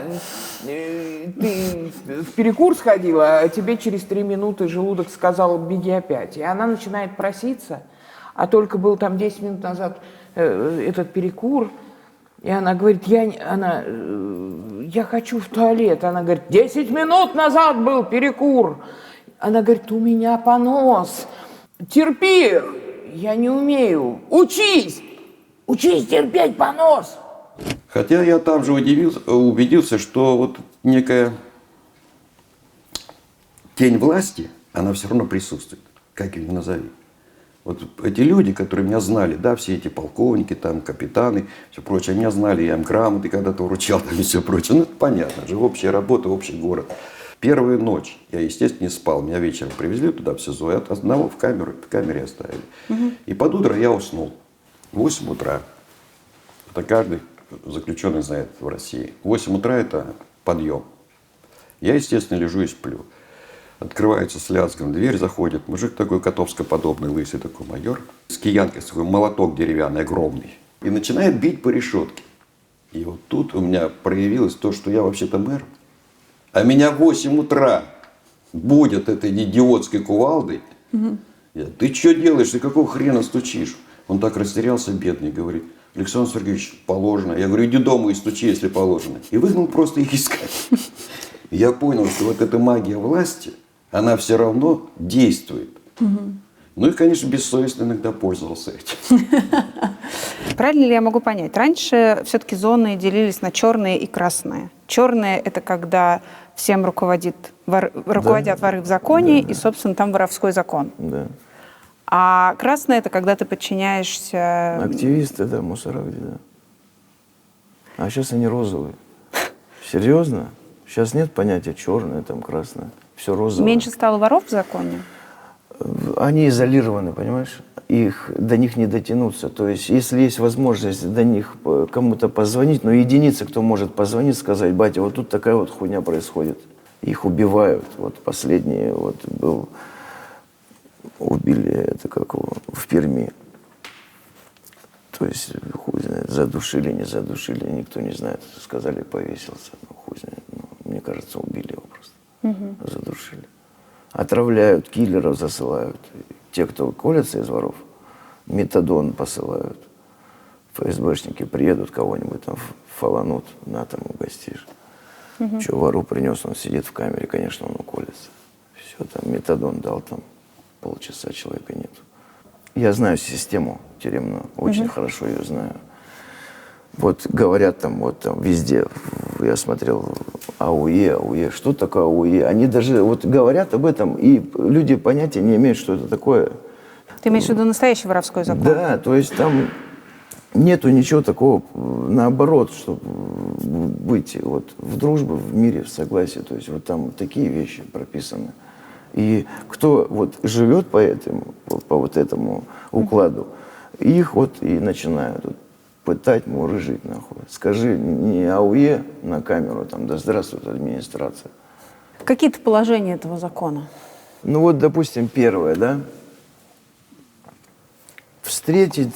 ты в перекур сходила, а тебе через 3 минуты желудок сказал «беги опять». И она начинает проситься, а только был там 10 минут назад этот перекур, и она говорит, я хочу в туалет. Она говорит, 10 минут назад был перекур. Она говорит, у меня понос. Терпи, я не умею. Учись терпеть понос. Хотя я там же убедился, что вот некая тень власти, она все равно присутствует, как ее назови. Вот эти люди, которые меня знали, да, все эти полковники, там, капитаны, все прочее, меня знали, я им грамоты когда-то вручал, там, и все прочее. Ну, это понятно же, общая работа, общий город. Первую ночь я, естественно, не спал. Меня вечером привезли туда, в СИЗО, и от одного в камере оставили. И под утро я уснул. 8 утра. Это каждый заключенный знает в России. 8 утра это подъем. Я, естественно, лежу и сплю. Открывается с лязгом дверь, заходит мужик такой котовско-подобный, лысый такой майор, с киянкой, с такой молоток деревянный, огромный, и начинает бить по решетке. И вот тут у меня проявилось то, что я вообще-то мэр, а меня в 8 утра будет этой идиотской кувалдой. Ты что делаешь, ты какого хрена стучишь? Он так растерялся, бедный, говорит, Александр Сергеевич, положено. Я говорю, иди дома и стучи, если положено. И выгнал просто их искать. Я понял, что вот эта магия власти, она все равно действует. Ну и, конечно, бессовестно иногда пользовался этим. Правильно ли я могу понять? Раньше все-таки зоны делились на черные и красные. Черные — это когда всем руководят воры в законе, и, собственно, там воровской закон. Да. А красные — это когда ты подчиняешься... Активисты, да, мусора где, да. А сейчас они розовые. Серьезно? Сейчас нет понятия черное, там красное. Все розовое. Меньше стало воров в законе? Они изолированы, понимаешь? До них не дотянуться. То есть, если есть возможность до них кому-то позвонить, но единицы, кто может позвонить, сказать, батя, вот тут такая вот хуйня происходит. Их убивают. Вот последний вот был, убили, это как его, в Перми. То есть, хуй знает, задушили, не задушили, никто не знает. Сказали, повесился. Ну, хуй знает. Ну, мне кажется, убили его просто. Задушили. Отравляют, киллеров засылают. Те, кто колятся из воров, метадон посылают. ФСБшники приедут, кого-нибудь там фаланут, на там угостишь. Что вору принес, он сидит в камере, конечно, он уколется. Все, там метадон дал, там полчаса человека нету. Я знаю систему тюремную, очень хорошо ее знаю. Вот говорят там, вот там везде, я смотрел АУЕ, что такое АУЕ? Они даже вот говорят об этом, и люди понятия не имеют, что это такое. Ты имеешь в виду настоящий воровской закон? Да, то есть там нету ничего такого, наоборот, чтобы быть вот в дружбе, в мире, в согласии. То есть вот там такие вещи прописаны. И кто вот живет по вот этому укладу, их вот и начинают вот пытать, мурыжить нахуй. Скажи не АУЕ на камеру, там, да здравствует администрация. Какие-то положения этого закона? Ну вот, допустим, первое, да? Встретить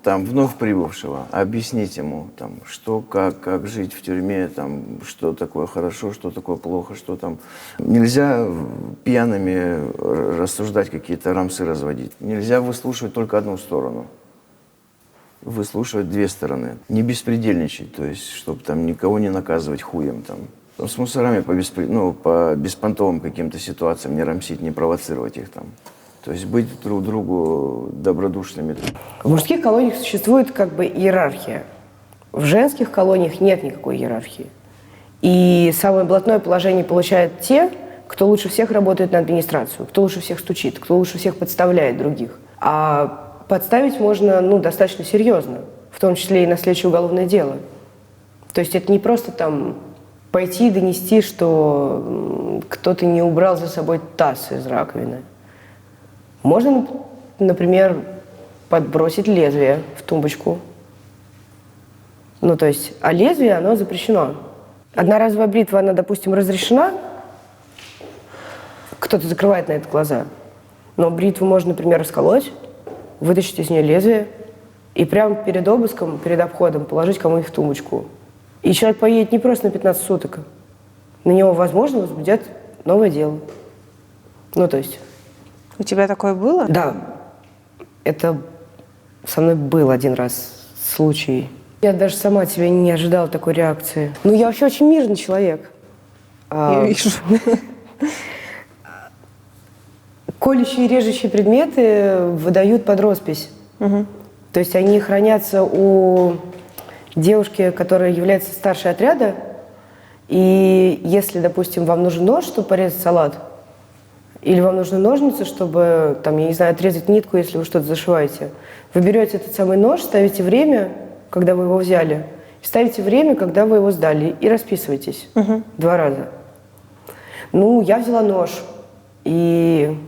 там вновь прибывшего, объяснить ему, там, что, как жить в тюрьме, там, что такое хорошо, что такое плохо, что там. Нельзя пьяными рассуждать, какие-то рамсы разводить. Нельзя выслушивать только одну сторону. Выслушивать две стороны. Не беспредельничать, то есть, чтобы там никого не наказывать хуем. Там. С мусорами по беспонтовым каким-то ситуациям не рамсить, не провоцировать их там. То есть быть друг другу добродушными. В мужских колониях существует как бы иерархия. В женских колониях нет никакой иерархии. И самое блатное положение получают те, кто лучше всех работает на администрацию, кто лучше всех стучит, кто лучше всех подставляет других. А подставить можно достаточно серьезно, в том числе и на следующее уголовное дело. То есть это не просто там пойти и донести, что кто-то не убрал за собой таз из раковины. Можно, например, подбросить лезвие в тумбочку. А лезвие, оно запрещено. Одноразовая бритва, она, допустим, разрешена. Кто-то закрывает на это глаза. Но бритву можно, например, расколоть, вытащить из нее лезвие и прямо перед обыском, перед обходом положить кому-нибудь в тумбочку. И человек поедет не просто на 15 суток. На него, возможно, возбудят новое дело. У тебя такое было? Да. Это со мной был один раз случай. Я даже сама от себя не ожидала такой реакции. Я вообще очень мирный человек. Я вижу. Колющие и режущие предметы выдают под роспись. Угу. То есть они хранятся у девушки, которая является старшей отряда. И если, допустим, вам нужен нож, чтобы порезать салат, или вам нужны ножницы, чтобы, отрезать нитку, если вы что-то зашиваете. Вы берете этот самый нож, ставите время, когда вы его взяли, и ставите время, когда вы его сдали, и расписываетесь 2 раза. Я взяла нож, и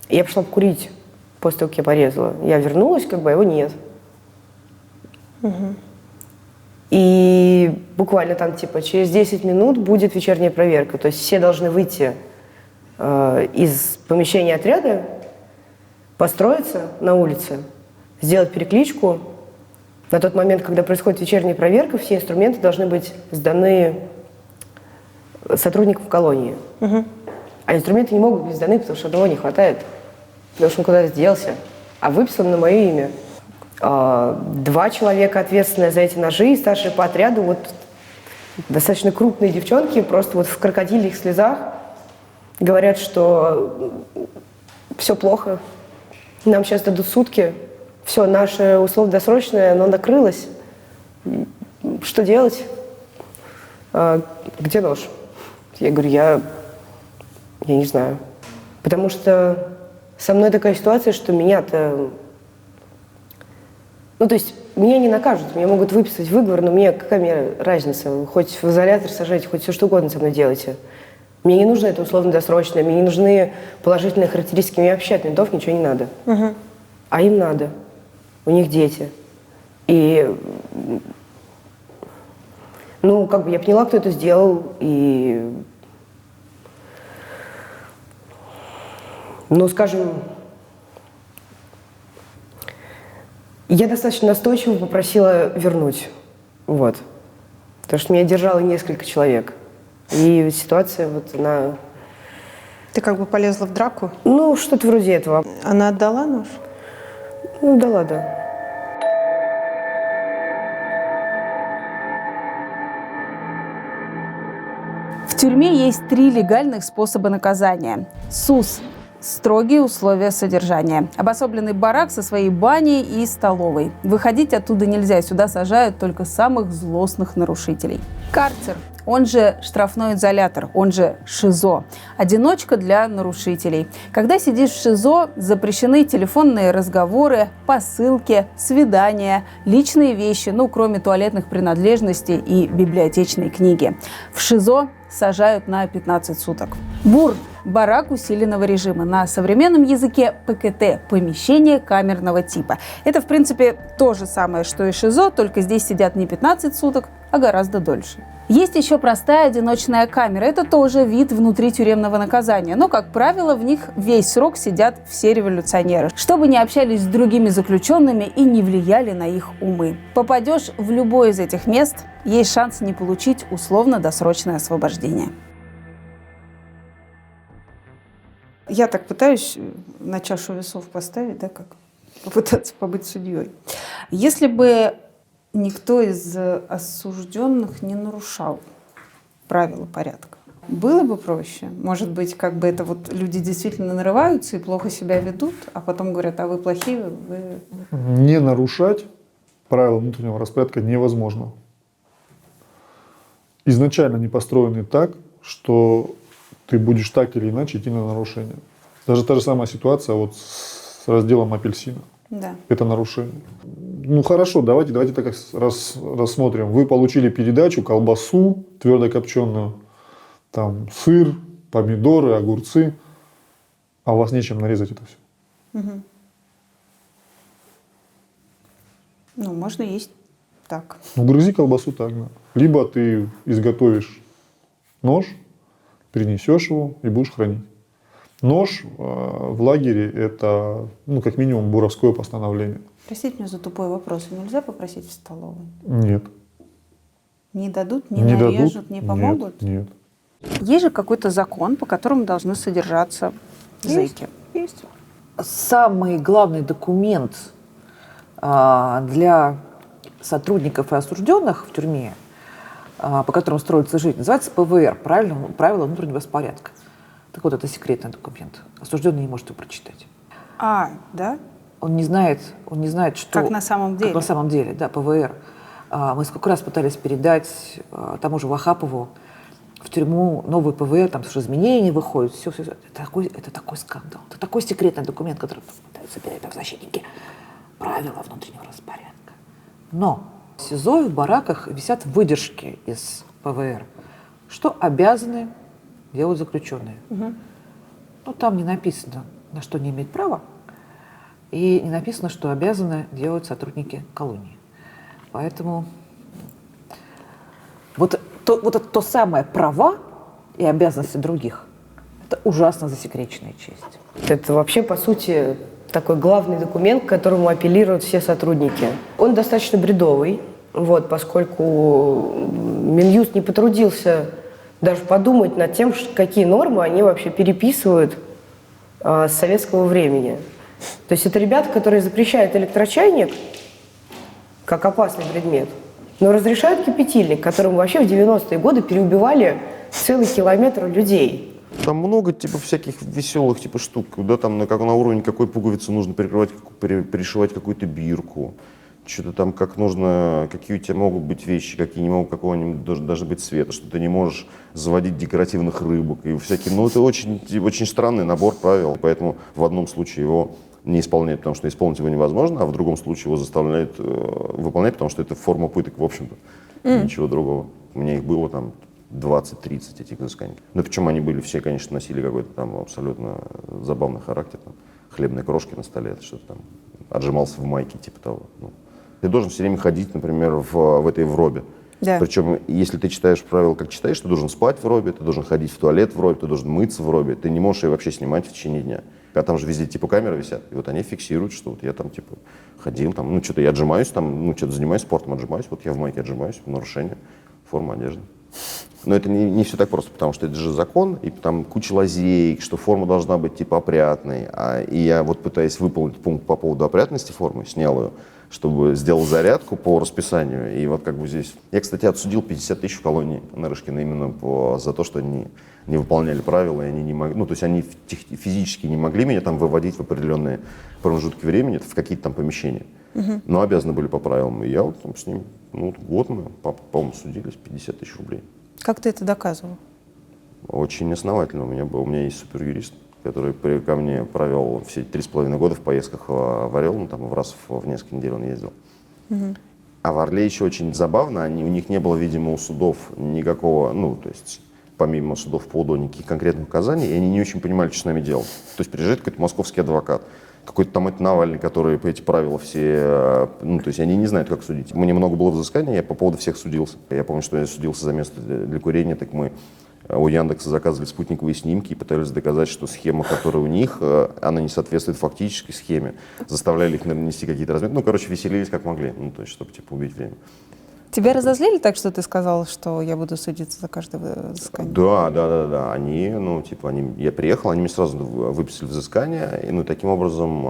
я пошла покурить после того, как я порезала. Я вернулась, его нет. И буквально через 10 минут будет вечерняя проверка. То есть все должны выйти из помещения отряда, построиться на улице, сделать перекличку. На тот момент, когда происходит вечерняя проверка, все инструменты должны быть сданы сотрудникам колонии. А инструменты не могут быть сданы, потому что одного не хватает, потому что он куда-то делся. А выписан на мое имя. 2 человека, ответственные за эти ножи, и старшие по отряду, достаточно крупные девчонки, просто в крокодильих слезах говорят, что все плохо, нам сейчас дадут сутки, все, наше условно-досрочное, оно накрылось. Что делать? Где нож? Я говорю, я не знаю. Потому что со мной такая ситуация, что меня-то... меня не накажут, меня могут выписать выговор, но мне какая разница? Хоть в изолятор сажайте, хоть все что угодно со мной делайте. Мне не нужно это условно-досрочное, мне не нужны положительные характеристики, мне вообще от ментов ничего не надо. А им надо. У них дети. И, я поняла, кто это сделал, и, я достаточно настойчиво попросила вернуть. Потому что меня держало несколько человек. И ситуация, она... Ты полезла в драку? Что-то вроде этого. Она отдала нож? Дала, да. В тюрьме есть 3 легальных способа наказания. СУС – строгие условия содержания. Обособленный барак со своей баней и столовой. Выходить оттуда нельзя, сюда сажают только самых злостных нарушителей. Карцер, он же штрафной изолятор, он же ШИЗО. Одиночка для нарушителей. Когда сидишь в ШИЗО, запрещены телефонные разговоры, посылки, свидания, личные вещи, кроме туалетных принадлежностей и библиотечной книги. В ШИЗО сажают на 15 суток. БУР – барак усиленного режима. На современном языке ПКТ – помещение камерного типа. Это, в принципе, то же самое, что и ШИЗО, только здесь сидят не 15 суток, а гораздо дольше. Есть еще простая одиночная камера. Это тоже вид внутритюремного наказания. Но, как правило, в них весь срок сидят все революционеры, чтобы не общались с другими заключенными и не влияли на их умы. Попадешь в любое из этих мест, есть шанс не получить условно-досрочное освобождение. Я так пытаюсь на чашу весов поставить, да, как попытаться побыть судьей. Если бы никто из осужденных не нарушал правила порядка, было бы проще? Может быть, как бы это вот люди действительно нарываются и плохо себя ведут, а потом говорят, а вы плохие, вы... Не нарушать правила внутреннего распорядка невозможно. Изначально они построены так, что ты будешь так или иначе идти на нарушение. Даже та же самая ситуация вот с разделом апельсина. Да. Это нарушение. Ну хорошо, давайте так рассмотрим. Вы получили передачу, колбасу твердокопченую, там сыр, помидоры, огурцы, а у вас нечем нарезать это все. Угу. Ну, можно есть так. Ну, грызи колбасу так, да. Либо ты изготовишь нож, принесешь его и будешь хранить. Нож в лагере – это, ну, как минимум, буровское постановление. Простите меня за тупой вопрос. Нельзя попросить в столовой? Нет. Не дадут, не нарежут, не помогут? Нет. Есть же какой-то закон, по которому должны содержаться зэки? Есть. Самый главный документ для сотрудников и осужденных в тюрьме, по которому строится жизнь, называется ПВР, правила внутреннего распорядка. Так вот, это секретный документ. Осужденный не может его прочитать. Да? Он не знает, что... Как на самом деле? Как на самом деле, да, ПВР. Мы сколько раз пытались передать тому же Вахапову в тюрьму новый ПВР, там с изменения выходит, все. Это такой скандал. Это такой секретный документ, который пытаются передать правозащитники. Правила внутреннего распорядка. Но в СИЗО и в бараках висят выдержки из ПВР, что обязаны делают заключенные. Угу. Ну, там не написано, на что не имеют права, и не написано, что обязаны делать сотрудники колонии. Поэтому вот это то самое права и обязанности других. Это ужасно засекреченная часть. Это вообще, по сути, такой главный документ, к которому апеллируют все сотрудники. Он достаточно бредовый, поскольку Минюст не потрудился даже подумать над тем, какие нормы они вообще переписывают с советского времени. То есть это ребята, которые запрещают электрочайник как опасный предмет, но разрешают кипятильник, которым вообще в 90-е годы переубивали целый километр людей. Там много всяких веселых штук, да, там на уровне какой пуговицы нужно перешивать какую-то бирку. Что-то там, как нужно, какие у тебя могут быть вещи, какие не могут, какого должны быть цвета, что ты не можешь заводить декоративных рыбок и всякие. Ну, это очень странный набор правил, поэтому в одном случае его не исполняют, потому что исполнить его невозможно, а в другом случае его заставляют выполнять, потому что это форма пыток, в общем-то, ничего другого. У меня их было там 20-30 этих взысканий. Ну, причем они были все, конечно, носили какой-то там абсолютно забавный характер. Там, хлебные крошки на столе, что-то там, отжимался в майке, типа того. Ну. Ты должен все время ходить, например, в робе. Да. Причем, если ты читаешь правила, как читаешь, ты должен спать в робе, ты должен ходить в туалет в робе, ты должен мыться в робе. Ты не можешь ее вообще снимать в течение дня. А там же везде камеры висят, и вот они фиксируют, что вот я там ходил, там, ну что-то я отжимаюсь, там, ну что-то занимаюсь спортом, отжимаюсь, вот я в майке отжимаюсь, нарушение формы одежды. Но это не все так просто, потому что это же закон, и там куча лазеек, что форма должна быть опрятной. И я вот пытаясь выполнить пункт по поводу опрятности формы, снял ее, чтобы сделал зарядку по расписанию. И вот здесь. Я, кстати, отсудил 50 тысяч в колонии Нарышкина именно за то, что они не выполняли правила, и они не могли, ну, то есть они физически не могли меня там выводить в определенные промежутки времени, в какие-то там помещения. Но обязаны были по правилам. И я вот там с ним, год мы, по-моему, судились, 50 тысяч рублей. Как ты это доказывал? Очень основательно. У меня есть суперюрист, который ко мне провел все 3,5 года в поездках в Орел, там раз в несколько недель он ездил. А в Орле еще очень забавно, у них не было, видимо, у судов никакого, то есть помимо судов по УДО, никаких конкретных указаний, и они не очень понимали, что с нами делать. То есть приезжает какой-то московский адвокат, какой-то там Навальный, который по эти правила все... Ну, то есть они не знают, как судить. Мне много было взысканий, я по поводу всех судился. Я помню, что я судился за место для курения, так мы у Яндекса заказывали спутниковые снимки и пытались доказать, что схема, которая у них, она не соответствует фактической схеме. Заставляли их нанести какие-то разметки. Ну, короче, веселились как могли, ну, то есть, чтобы, типа, убить время. Тебя разозлили так, что ты сказал, что я буду судиться за каждое взыскание? Да. Они, ну, типа, я приехал, они мне сразу выписали взыскание, и, ну, таким образом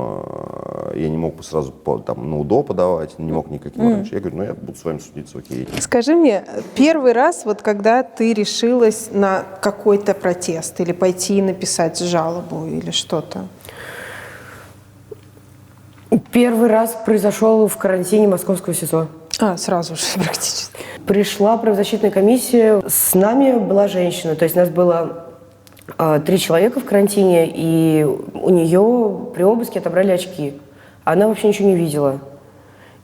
я не мог сразу там на УДО подавать, не мог никаким раньше. Я говорю, ну, я буду с вами судиться, окей. Скажи мне, первый раз, вот когда ты решилась на какой-то протест или пойти и написать жалобу или что-то? Первый раз произошел в карантине московского СИЗО. Сразу же практически. Пришла правозащитная комиссия, с нами была женщина, то есть нас было 3 человека в карантине, и у нее при обыске отобрали очки. Она вообще ничего не видела.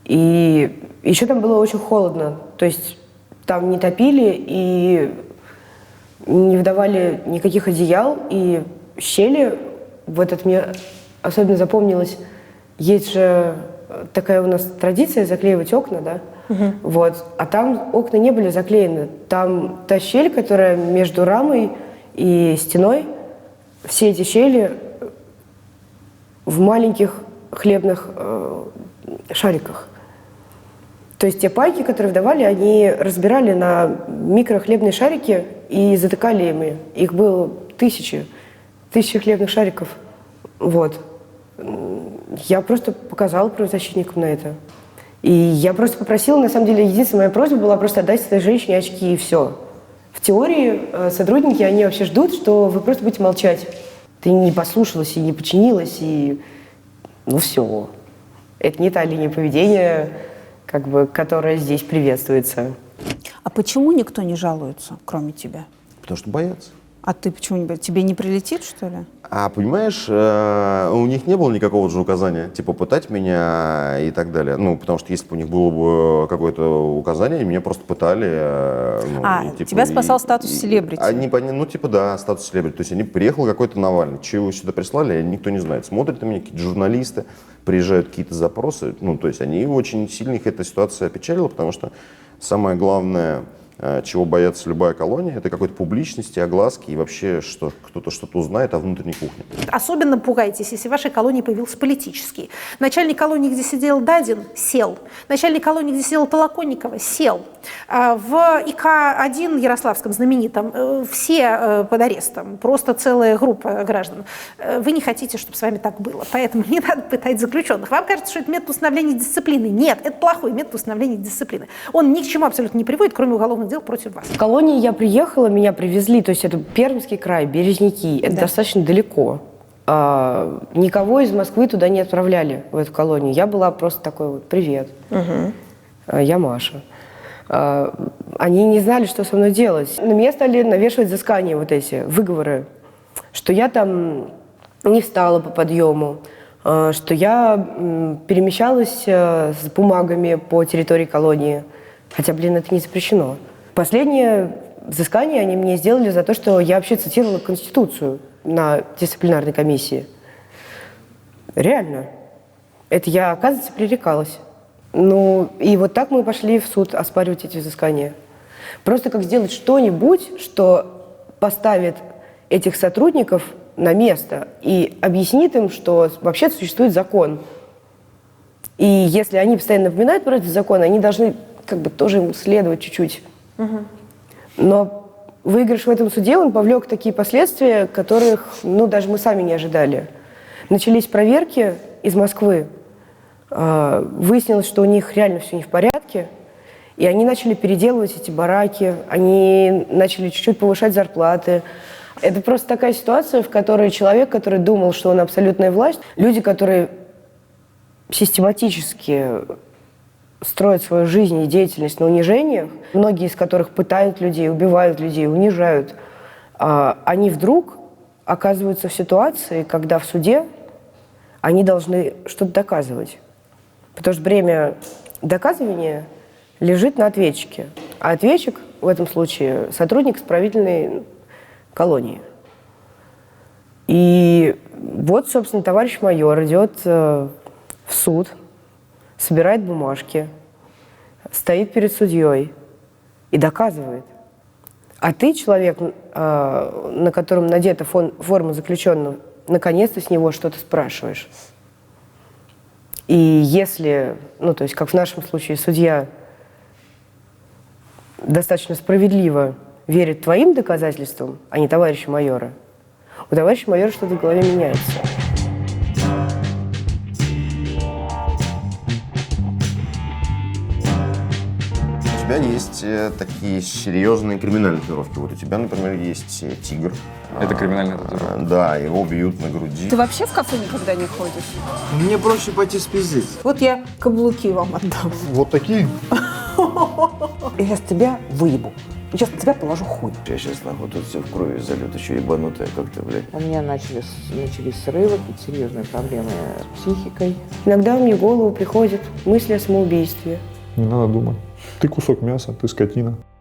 И еще там было очень холодно, то есть там не топили и не выдавали никаких одеял, и щели в этот мне особенно запомнилось. Есть же такая у нас традиция заклеивать окна, да? Вот. А там окна не были заклеены. Там та щель, которая между рамой и стеной, все эти щели в маленьких хлебных шариках. То есть те пайки, которые выдавали, они разбирали на микрохлебные шарики и затыкали ими. Их было тысячи хлебных шариков. Вот. Я просто показала правозащитникам на это. И я просто попросила, на самом деле, единственная моя просьба была просто отдать этой женщине очки, и все. В теории сотрудники, они вообще ждут, что вы просто будете молчать. Ты не послушалась и не подчинилась, и ну все. Это не та линия поведения, как бы, которая здесь приветствуется. А почему никто не жалуется, кроме тебя? Потому что боятся. А ты почему тебе не прилетит, что ли? А понимаешь, у них не было никакого же указания, типа, пытать меня и так далее. Ну, потому что если бы у них было бы какое-то указание, меня просто пытали. Ну, и, типа, тебя спасал статус селебрити. Ну, типа, да, статус селебрити. То есть они приехал какой-то Навальный. Чего его сюда прислали, никто не знает. Смотрят на меня какие-то журналисты, приезжают какие-то запросы. Ну, то есть они очень сильно их эта ситуация опечалила, потому что самое главное, чего боятся любая колония, это какой-то публичности, огласки и вообще, что кто-то что-то узнает о внутренней кухне. Особенно пугайтесь, если в вашей колонии появился политический. Начальник колонии, где сидел Дадин, сел. Начальник колонии, где сидела Толоконникова, сел. В ИК-1 Ярославском знаменитом все под арестом, просто целая группа граждан. Вы не хотите, чтобы с вами так было, поэтому не надо пытать заключенных. Вам кажется, что это метод установления дисциплины. Нет, это плохой метод установления дисциплины. Он ни к чему абсолютно не приводит, кроме уголовных дел против вас. В колонии я приехала, меня привезли, то есть это Пермский край, Березники, это достаточно далеко. Никого из Москвы туда не отправляли, в эту колонию. Я была просто такой вот, привет, я Маша. Они не знали, что со мной делать. На меня стали навешивать взыскания вот эти, выговоры, что я там не встала по подъему, что я перемещалась с бумагами по территории колонии. Хотя, это не запрещено. Последнее взыскание они мне сделали за то, что я вообще цитировала Конституцию на дисциплинарной комиссии. Реально. Это я, оказывается, пререкалась. Ну, и вот так мы пошли в суд оспаривать эти взыскания. Просто как сделать что-нибудь, что поставит этих сотрудников на место и объяснит им, что вообще существует закон. И если они постоянно напоминают про этот закон, они должны как бы тоже ему следовать чуть-чуть. Но выигрыш в этом суде, он повлек такие последствия, которых, даже мы сами не ожидали. Начались проверки из Москвы. Выяснилось, что у них реально все не в порядке. И они начали переделывать эти бараки, они начали чуть-чуть повышать зарплаты. Это просто такая ситуация, в которой человек, который думал, что он абсолютная власть, люди, которые систематически строят свою жизнь и деятельность на унижениях, многие из которых пытают людей, убивают людей, унижают, они вдруг оказываются в ситуации, когда в суде они должны что-то доказывать. Потому что бремя доказывания лежит на ответчике. А ответчик в этом случае сотрудник исправительной колонии. И вот, собственно, товарищ майор идет в суд, собирает бумажки, стоит перед судьей и доказывает. А ты, человек, на котором надета форма заключенного, наконец-то с него что-то спрашиваешь. И если, ну, то есть, как в нашем случае, судья достаточно справедливо верит твоим доказательствам, а не товарищу майора, у товарища майора что-то в голове меняется. У тебя есть такие серьезные криминальные татуировки. Вот у тебя, например, есть тигр. Это криминальная татуировка? Да, его бьют на груди. Ты вообще в кафе никогда не ходишь? Мне проще пойти спиздить. Вот я каблуки вам отдам. Вот такие? Я сейчас тебя выебу. Я сейчас на тебя положу хуй. Я сейчас нахуй тут все в крови залет, еще ебанутая как-то, блядь. У меня начались срывы, какие-то серьезные проблемы с психикой. Иногда мне в голову приходят мысли о самоубийстве. Не надо думать. Ты кусок мяса, ты скотина.